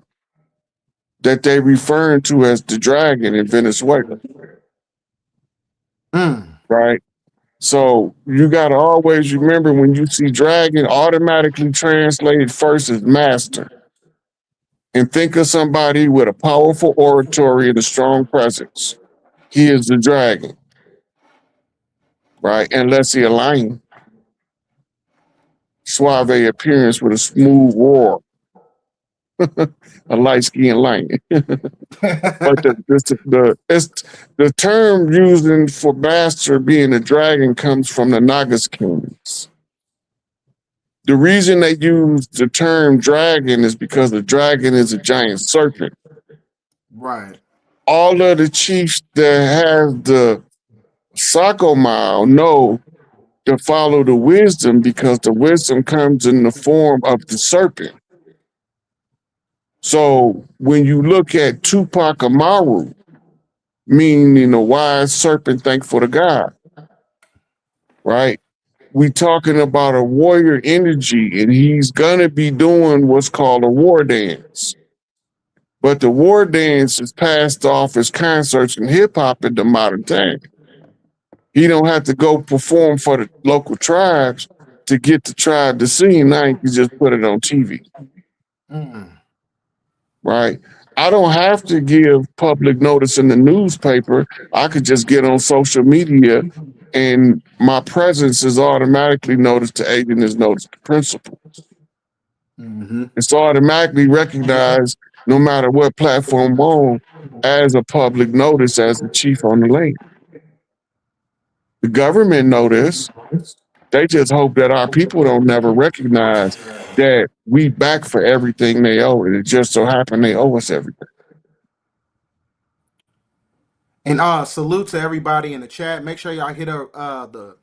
that they referring to as the dragon in Venezuela, Mm. right? So you got to always remember when you see dragon automatically translated first as master and think of somebody with a powerful oratory and a strong presence. He is the dragon, right? Unless he a lion, suave appearance with a smooth roar, a light skinned lion. But the term using for master being a dragon comes from the Nagas kings. The reason they use the term dragon is because the dragon is a giant serpent. Right. All of the chiefs that have the Sako mile know to follow the wisdom because the wisdom comes in the form of the serpent. So when you look at Tupac Amaru, meaning a wise serpent thankful to God, right? We talking about a warrior energy, and he's gonna be doing what's called a war dance. But the war dance is passed off as concerts and hip hop in the modern time. He don't have to go perform for the local tribes to get the tribe to see him. Now he can just put it on TV, Mm. right? I don't have to give public notice in the newspaper. I could just get on social media and my presence is automatically noticed to agent is noticed to principal. Mm-hmm. It's automatically recognized no matter what platform I'm on as a public notice as the chief on the lane. The government know this. They just hope that our people don't never recognize that we back for everything they owe. And it just so happened they owe us everything. And salute to everybody in the chat. Make sure y'all hit the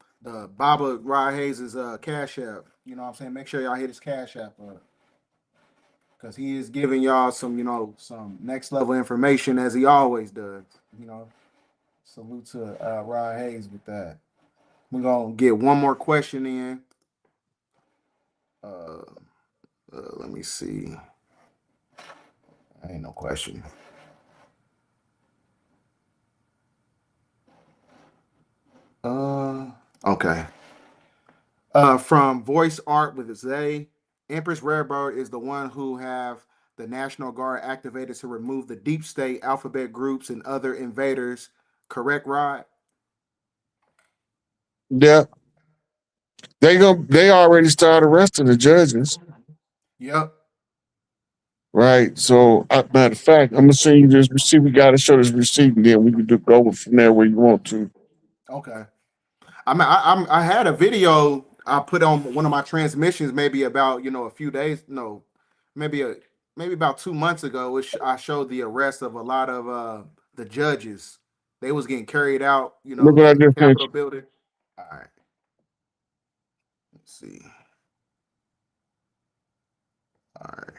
Baba Rod Hayes' cash app. You know what I'm saying? Make sure y'all hit his cash app because he is giving y'all some, some next level information as he always does. You know, salute to Rod Hayes with that. We're gonna get one more question in. Let me see. Ain't no question. Okay. From Voice Art with Zay, Empress Rarebird is the one who have the National Guard activated to remove the deep state alphabet groups and other invaders. Correct, Rod? Yeah, they already started arresting the judges, Yep. right? So, matter of fact, I'm gonna send you this receipt. We gotta show this receipt, and then we can go from there where you want to. Okay. I had a video I put on one of my transmissions maybe about a few days no maybe about 2 months ago, which I showed the arrest of a lot of the judges. They was getting carried out Look what I to the just sent Capitol you. building. All right, let's see. All right,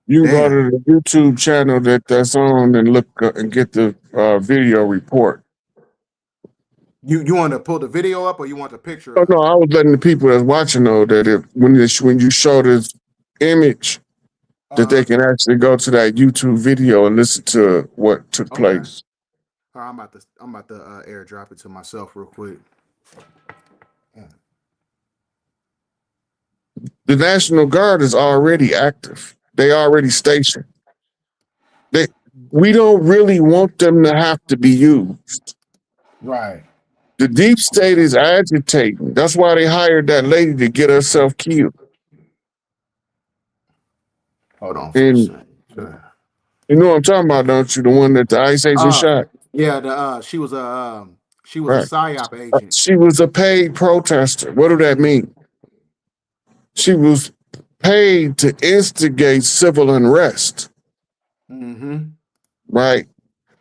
You can go damn. to the YouTube channel that's on and look and get the video report. You want to pull the video up or you want the picture Oh up? no, I was letting the people that's watching know that when you show this image, that they Uh-huh. can actually go to that YouTube video and listen to what took Okay. place. All right, I'm about to airdrop it to myself real quick. The National Guard is already active. They already stationed. We don't really want them to have to be used. Right. The deep state is agitating. That's why they hired that lady to get herself killed. Hold on for a And second. Sure. you know what I'm talking about, don't you? The one that the ICE agent shot. Yeah, she was a Right. psyop agent. She was a paid protester. What do that mean? She was paid to instigate civil unrest. Mm-hmm. Right?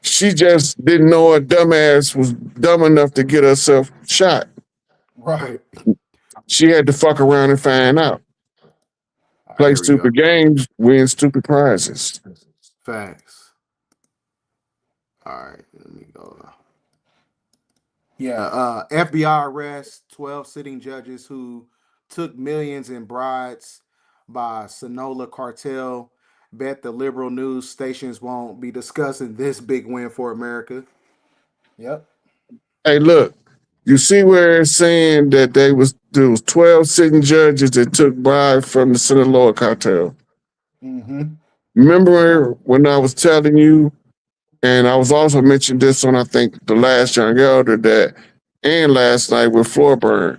She just didn't know her dumbass was dumb enough to get herself shot. Right. She had to fuck around and find out. All right, Play here we go. stupid games, win stupid prizes. Facts. All right, let me go. Yeah, FBI arrests 12 sitting judges who took millions in bribes by Sonola cartel. Bet the liberal news stations won't be discussing this big win for America. Yep. Hey, look, you see where it's saying that there was 12 sitting judges that took bribes from the Sinaloa cartel. Mm-hmm. Remember when I was telling you, and I was also mentioning this on I think the last Young Elder that, and last night with Floorburn.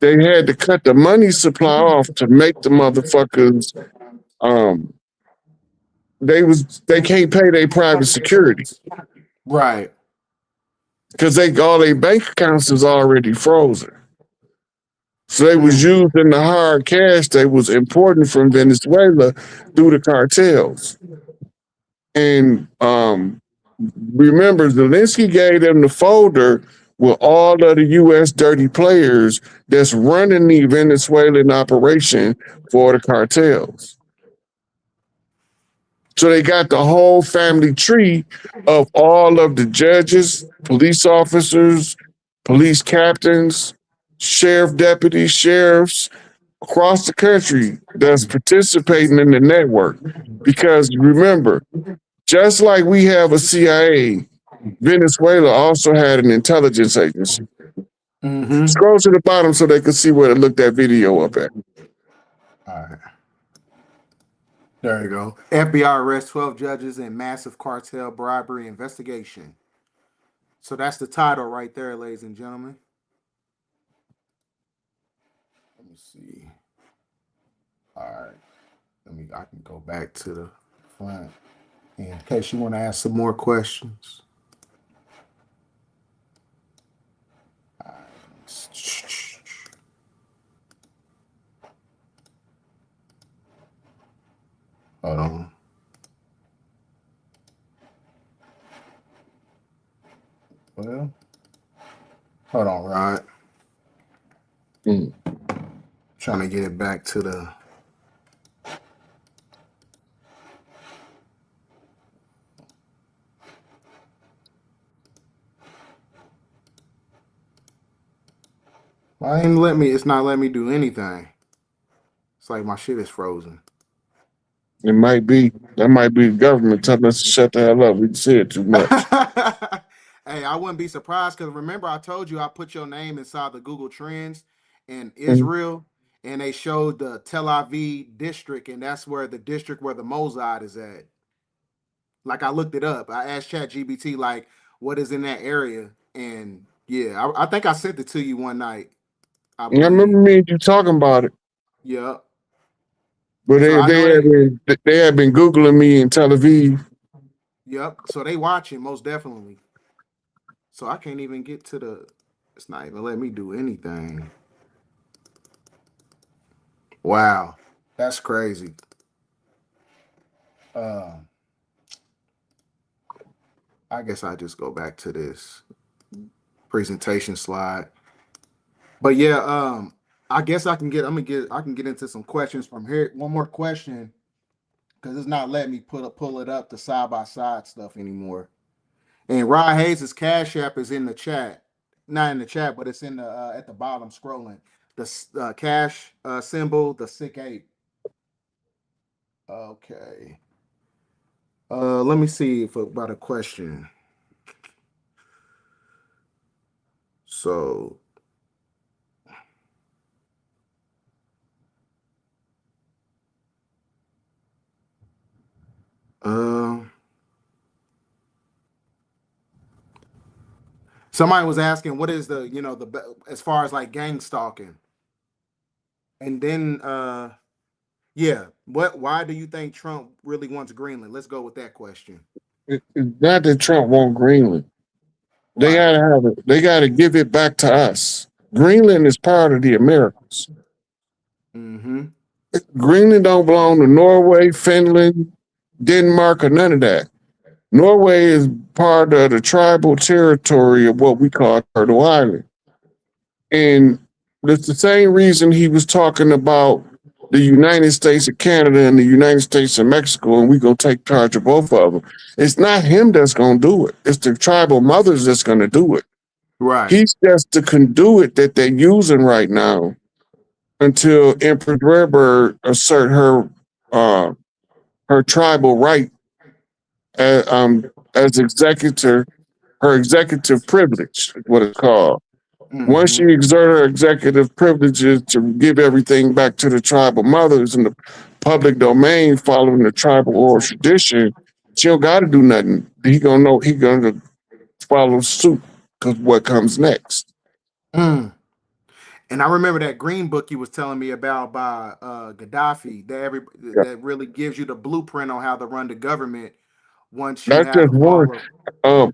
They had to cut the money supply off to make the motherfuckers they can't pay their private security Right. because all their bank accounts is already frozen. So they was using the hard cash that was imported from Venezuela through the cartels. And remember, Zelensky gave them the folder with all of the U.S. dirty players that's running the Venezuelan operation for the cartels. So they got the whole family tree of all of the judges, police officers, police captains, sheriff deputies, sheriffs across the country that's participating in the network. Because remember, just like we have a CIA, Venezuela also had an intelligence agency. Mm-hmm. Scroll to the bottom so they can see where to look that video up at. All right. There you go. FBI arrests 12 judges in massive cartel bribery investigation. So that's the title right there, ladies and gentlemen. Let me see. All right. I can go back to the front in case you want to ask some more questions. All right. Hold on. Well, hold on, Rod. Trying to get it back to the. It's not letting me do anything. It's like my shit is frozen. It might be, that might be the government telling us to shut the hell up. We see it too much. Hey, I wouldn't be surprised because remember I told you I put your name inside the Google Trends in Mhm. Israel, and they showed the Tel Aviv district, and that's where the district where the Mossad is at. Like I looked it up. I asked ChatGPT like, what is in that area, and yeah, I think I sent it to you one night. I And I remember believe. me and you talking about it, Yeah. but So I know they. they had been Googling me in Tel Aviv. Yep. So they watching most definitely. So I can't even get to the. It's not even letting me do anything. Wow, that's crazy. Um, I guess I just go back to this presentation slide. But yeah, I guess I can get. I can get into some questions from here. One more question because it's not letting me pull it up the side by side stuff anymore. And Rod Hayes' Cash App is in the chat, not in the chat, but it's in the at the bottom scrolling. The cash symbol, the sick ape. Okay. Let me see if about a question. So, um, somebody was asking, what is the as far as like gang stalking, and then yeah, what? Why do you think Trump really wants Greenland? Let's go with that question. It's not that Trump want Greenland. They Right. gotta have it. They gotta give it back to us. Greenland is part of the Americas. Mm-hmm. Greenland don't belong to Norway, Finland, Denmark, or none of that. Norway is part of the tribal territory of what we call Turtle Island. And it's the same reason he was talking about the United States of Canada and the United States of Mexico, and we're going to take charge of both of them. It's not him that's going to do it. It's the tribal mothers that's going to do it. Right. He's just the conduit that they're using right now until Empress Rare assert uh, her tribal right as executor, her executive privilege, what it's called. Once she Mm-hmm. exert her executive privileges to give everything back to the tribal mothers in the public domain following the tribal oral tradition, she don't got to do nothing. He gonna follow suit because what comes next. Mm. And I remember that green book you was telling me about by Gaddafi Yeah. that really gives you the blueprint on how to run the government once you That's have just to one. follow. Um,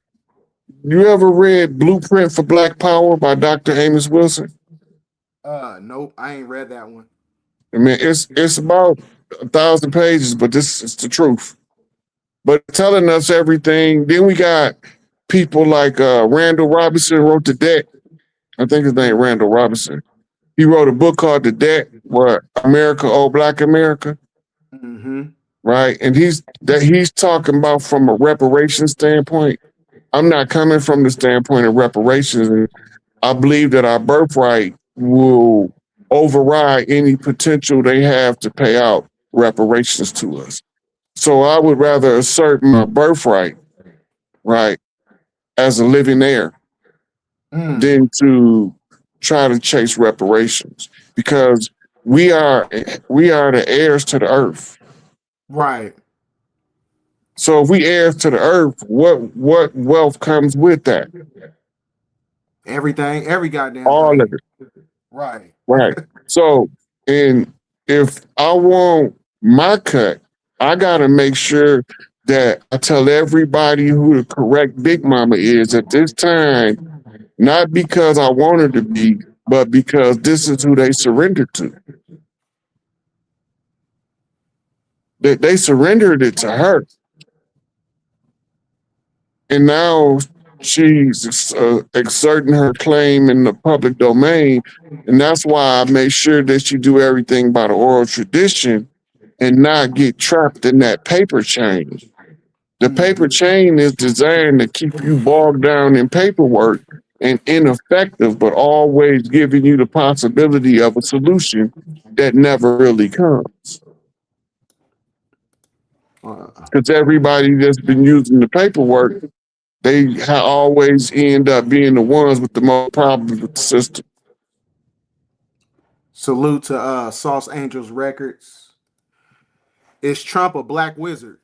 you ever read Blueprint for Black Power by Dr. Amos Wilson? Nope, I ain't read that one. I mean, it's about 1,000 pages, but this is the truth. But telling us everything. Then we got people like Randall Robinson wrote The Debt. I think his name Randall Robinson. He wrote a book called The Debt, what America, Oh Black America, Mm-hmm. right? And he's talking about from a reparation standpoint. I'm not coming from the standpoint of reparations. And I believe that our birthright will override any potential they have to pay out reparations to us. So I would rather assert my birthright, right, as a living heir Mm. than to try to chase reparations because we are we are the heirs to the earth. Right. So if we heirs to the earth, what wealth comes with that? Everything, every goddamn All of thing. it, Right. right? So, and if I want my cut, I gotta make sure that I tell everybody who the correct big mama is at this time, not because I want her to be, but because this is who they surrendered to. They surrendered it to her. And now she's exerting her claim in the public domain. And that's why I make sure that she do everything by the oral tradition and not get trapped in that paper chain. The paper chain is designed to keep you bogged down in paperwork and ineffective, but always giving you the possibility of a solution that never really comes. Uh, Because everybody that's been using the paperwork They always end up being the ones with the most problems with the system. Salute to Sauce Angels Records. Is Trump a black wizard?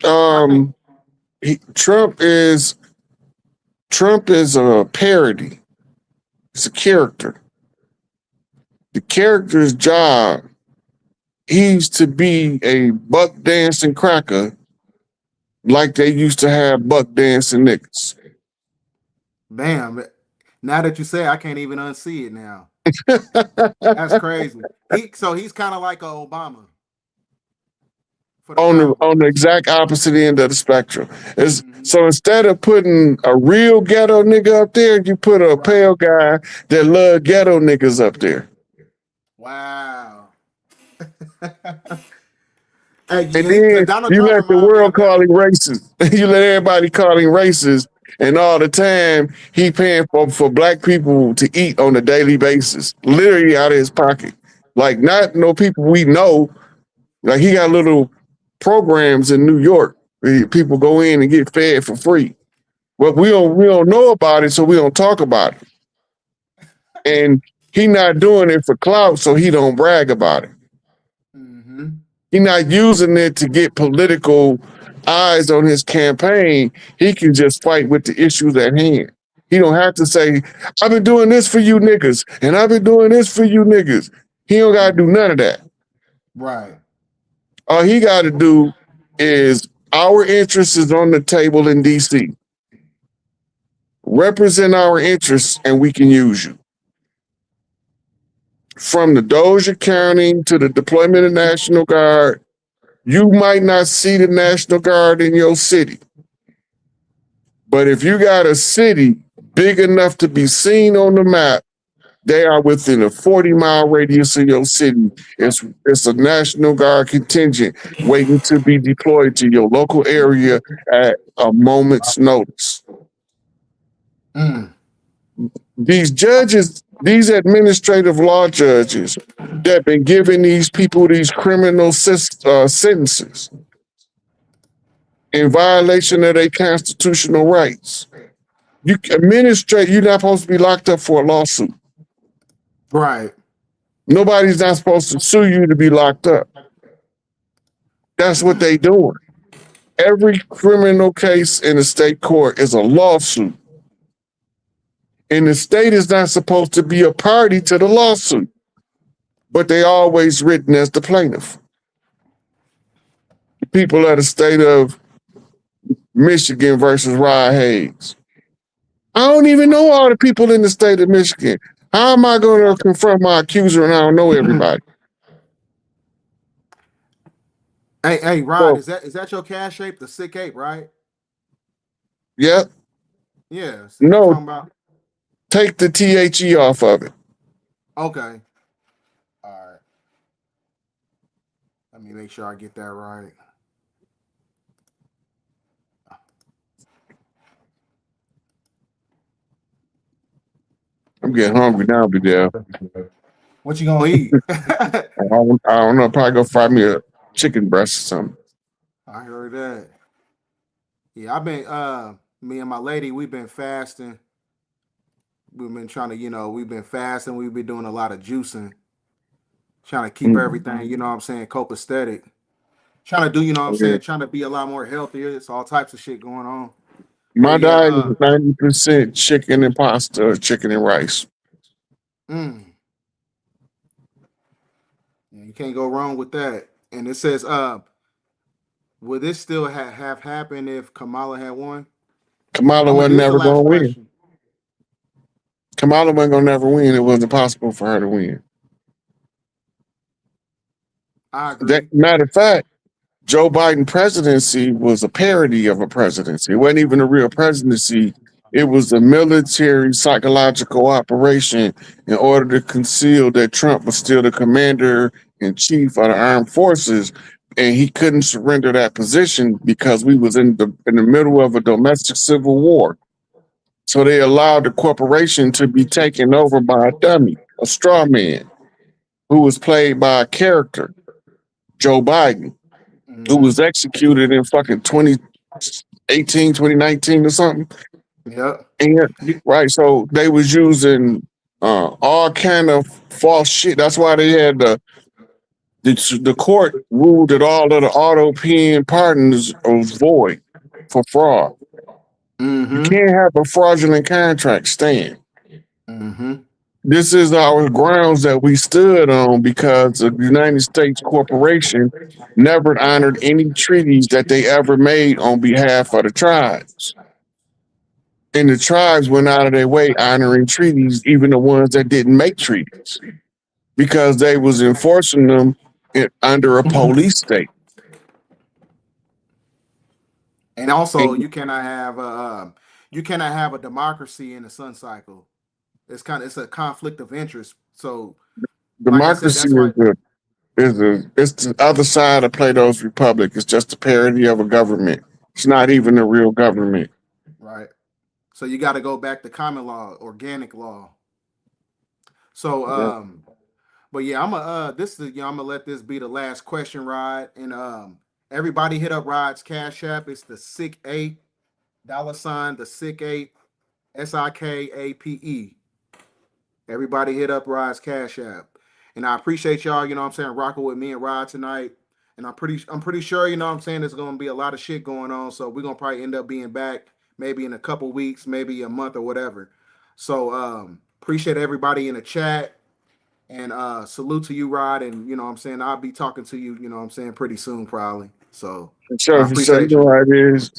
I think Trump is a parody. It's a character. The character's job, he's to be a buck dancing cracker like they used to have buck dancing niggas. bam. Now that you say it, I can't even unsee it now. That's crazy. So he's kind of like a Obama. On the exact opposite end of the spectrum. So instead of putting a real ghetto nigga up there, you put a pale guy that love ghetto niggas up there. Wow. And then you let the world call him racist. You let everybody call him racist, and all the time he paying for black people to eat on a daily basis, literally out of his pocket. Like not no people we know. Like he got little programs in New York where people go in and get fed for free. Well, we don't know about it, so we don't talk about it. And he not doing it for clout, so he don't brag about it. Mm-hmm. He not using it to get political eyes on his campaign. He can just fight with the issues at hand. He don't have to say, I've been doing this for you niggas, and I've been doing this for you niggas. He don't got to do none of that. Right. All he got to do is our interest is on the table in D.C. Represent our interests, and we can use you. From the Doja accounting to the deployment of National Guard, you might not see the National Guard in your city. But if you got a city big enough to be seen on the map, they are within a 40-mile radius of your city. It's a National Guard contingent waiting to be deployed to your local area at a moment's notice. Mm. These judges, these administrative law judges that have been giving these people these criminal sentences in violation of their constitutional rights. You're not supposed to be locked up for a lawsuit. Right. Nobody's not supposed to sue you to be locked up. That's what they doing. Every criminal case in a state court is a lawsuit. And the state is not supposed to be a party to the lawsuit, but they always written as the plaintiff. The people of the state of Michigan versus Rod Hayes. I don't even know all the people in the state of Michigan. How am I going to confront my accuser and I don't know everybody? Hey, Rod, is that your cash ape, the sick ape, right? Yep. Yeah. No. Take the THE off of it. Okay. All right. Let me make sure I get that right. I'm getting hungry now, BDELL. What you gonna eat? I don't know. Probably go fry me a chicken breast or something. I heard that. Yeah, I've been me and my lady, we've been fasting. We've been trying to, we've been fasting. We've been doing a lot of juicing, trying to keep everything, copacetic. Trying to do, trying to be a lot more healthier. It's all types of shit going on. My diet is 90% chicken and pasta, chicken and rice. Yeah, you can't go wrong with that. And it says, would this still have happened if Kamala had won? Kamala wasn't never going to win. Kamala wasn't going to never win. It wasn't possible for her to win. I agree. Matter of fact, Joe Biden presidency was a parody of a presidency. It wasn't even a real presidency. It was a military psychological operation in order to conceal that Trump was still the commander-in-chief of the armed forces, and he couldn't surrender that position because we was in the middle of a domestic civil war. So they allowed the corporation to be taken over by a dummy, a straw man, who was played by a character, Joe Biden. who was executed in fucking 2018, 2019 or something. Yep. And right, so they was using all kind of false shit. That's why they had the court ruled that all of the auto pen pardons was void for fraud. You can't have a fraudulent contract stand. This is our grounds that we stood on because the United States corporation never honored any treaties that they ever made on behalf of the tribes. And the tribes went out of their way honoring treaties, even the ones that didn't make treaties, because they was enforcing them under a police state. And also, you cannot have a democracy in the sun cycle. It's a conflict of interest. So democracy is the other side of Plato's Republic. It's just a parody of a government. It's not even a real government. Right. So you got to go back to common law, organic law. So but yeah, I'm gonna let this be the last question, Rod. And everybody hit up Rod's Cash App. It's the SIC8 $, the SIC8 SIKAPE. Everybody hit up Rod's Cash App. And I appreciate y'all, you know what I'm saying, rocking with me and Rod tonight. And I'm pretty sure, you know what I'm saying, there's gonna be a lot of shit going on. So we're gonna probably end up being back maybe in a couple weeks, maybe a month or whatever. So appreciate everybody in the chat. And salute to you, Rod. And you know what I'm saying, I'll be talking to you, you know what I'm saying, pretty soon probably. So sure, you know how it is.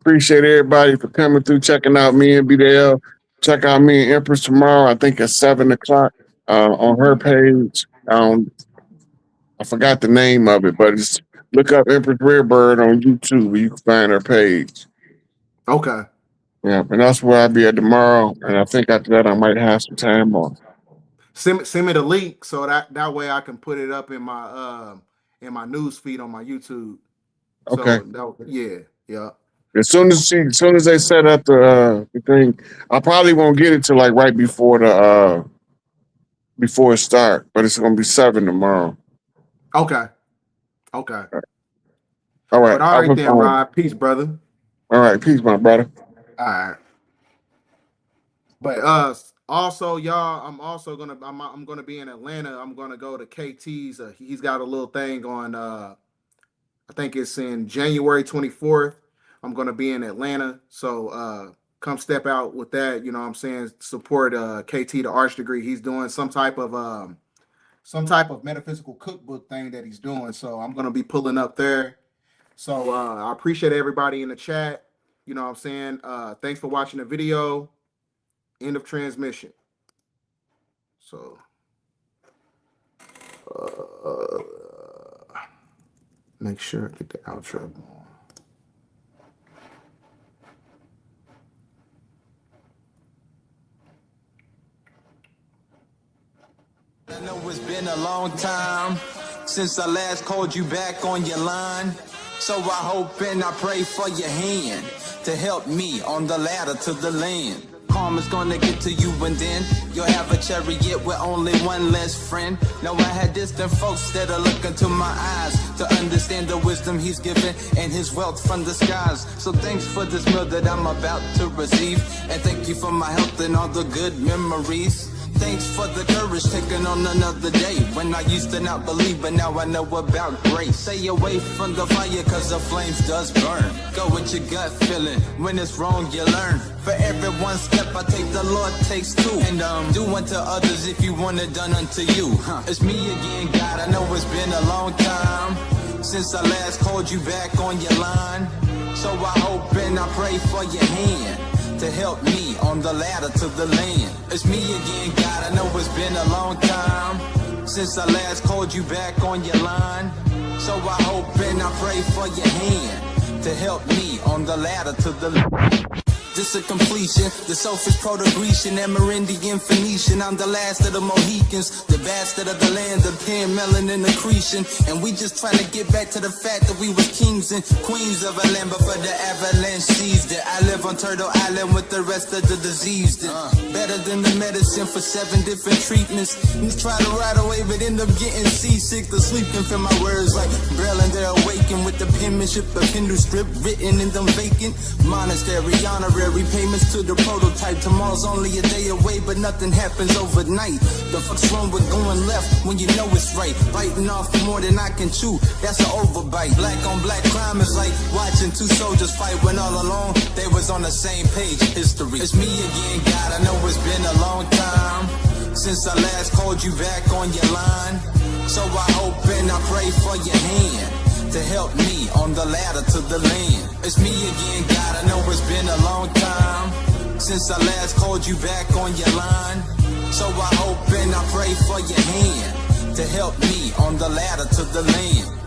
Appreciate everybody for coming through, checking out me and BDELL. Check out me and Empress tomorrow, I think at 7:00 on her page. I forgot the name of it, but it's look up Empress Redbird on YouTube where you can find her page. Okay. Yeah, and that's where I'll be at tomorrow. And I think after that I might have some time off. Send me the link so that way I can put it up in my news feed on my YouTube. Okay. So yeah. As soon as they set up the thing, I probably won't get it till like right before it start, but it's gonna be 7 tomorrow. Okay. All right. But all right then, Rod. Peace, brother. All right, peace, my brother. All right. But also, y'all, I'm gonna be in Atlanta. I'm gonna go to KT's. He's got a little thing on. I think it's in January 24th. I'm gonna be in Atlanta, so come step out with that. You know what I'm saying? Support KT, the Arts Degree. He's doing some type of metaphysical cookbook thing that he's doing. So I'm gonna be pulling up there. So I appreciate everybody in the chat. You know what I'm saying? Thanks for watching the video. End of transmission. So make sure I get the outro. I know it's been a long time since I last called you back on your line. So I hope and I pray for your hand to help me on the ladder to the land. Karma's gonna get to you and then you'll have a chariot with only one less friend. Now I had distant folks that are looking to my eyes to understand the wisdom he's given and his wealth from the skies. So thanks for this meal that I'm about to receive, and thank you for my health and all the good memories. Thanks for the courage taking on another day when I used to not believe, but now I know about grace. Stay away from the fire cause the flames does burn. Go with your gut feeling, when it's wrong you learn. For every one step I take, the Lord takes two. And do unto others if you want it done unto you. It's me again, God, I know it's been a long time since I last called you back on your line. So I hope and I pray for your hand to help me on the ladder to the land. It's me again, God, I know it's been a long time since I last called you back on your line. So I hope and I pray for your hand to help me on the ladder to the land. this a completion. The selfish proto-Grecian, Amerindian, Phoenician. I'm the last of the Mohicans, the bastard of the land, the pen, melanin, accretion. And we just trying to get back to the fact that we was kings and queens of a land before the avalanche seized it. I live on Turtle Island with the rest of the diseased. Better than the medicine for 7 different treatments. You try to ride away but end up getting seasick. The sleep can feel my words like Braille and they're awakened with the penmanship of Hindu script written in them vacant monastery honorary payments to the prototype. Tomorrow's only a day away but nothing happens overnight. The fuck's wrong with going left when you know it's right? Biting off more than I can chew, that's an overbite. Black on black crime is like watching 2 soldiers fight when all along they was on the same page. History, it's me again, God, I know it's been a long time since I last called you back on your line. So I hope and I pray for your hand to help me on the ladder to the land. It's me again, God, I know it's been a long time since I last called you back on your line. So I hope and I pray for your hand to help me on the ladder to the land.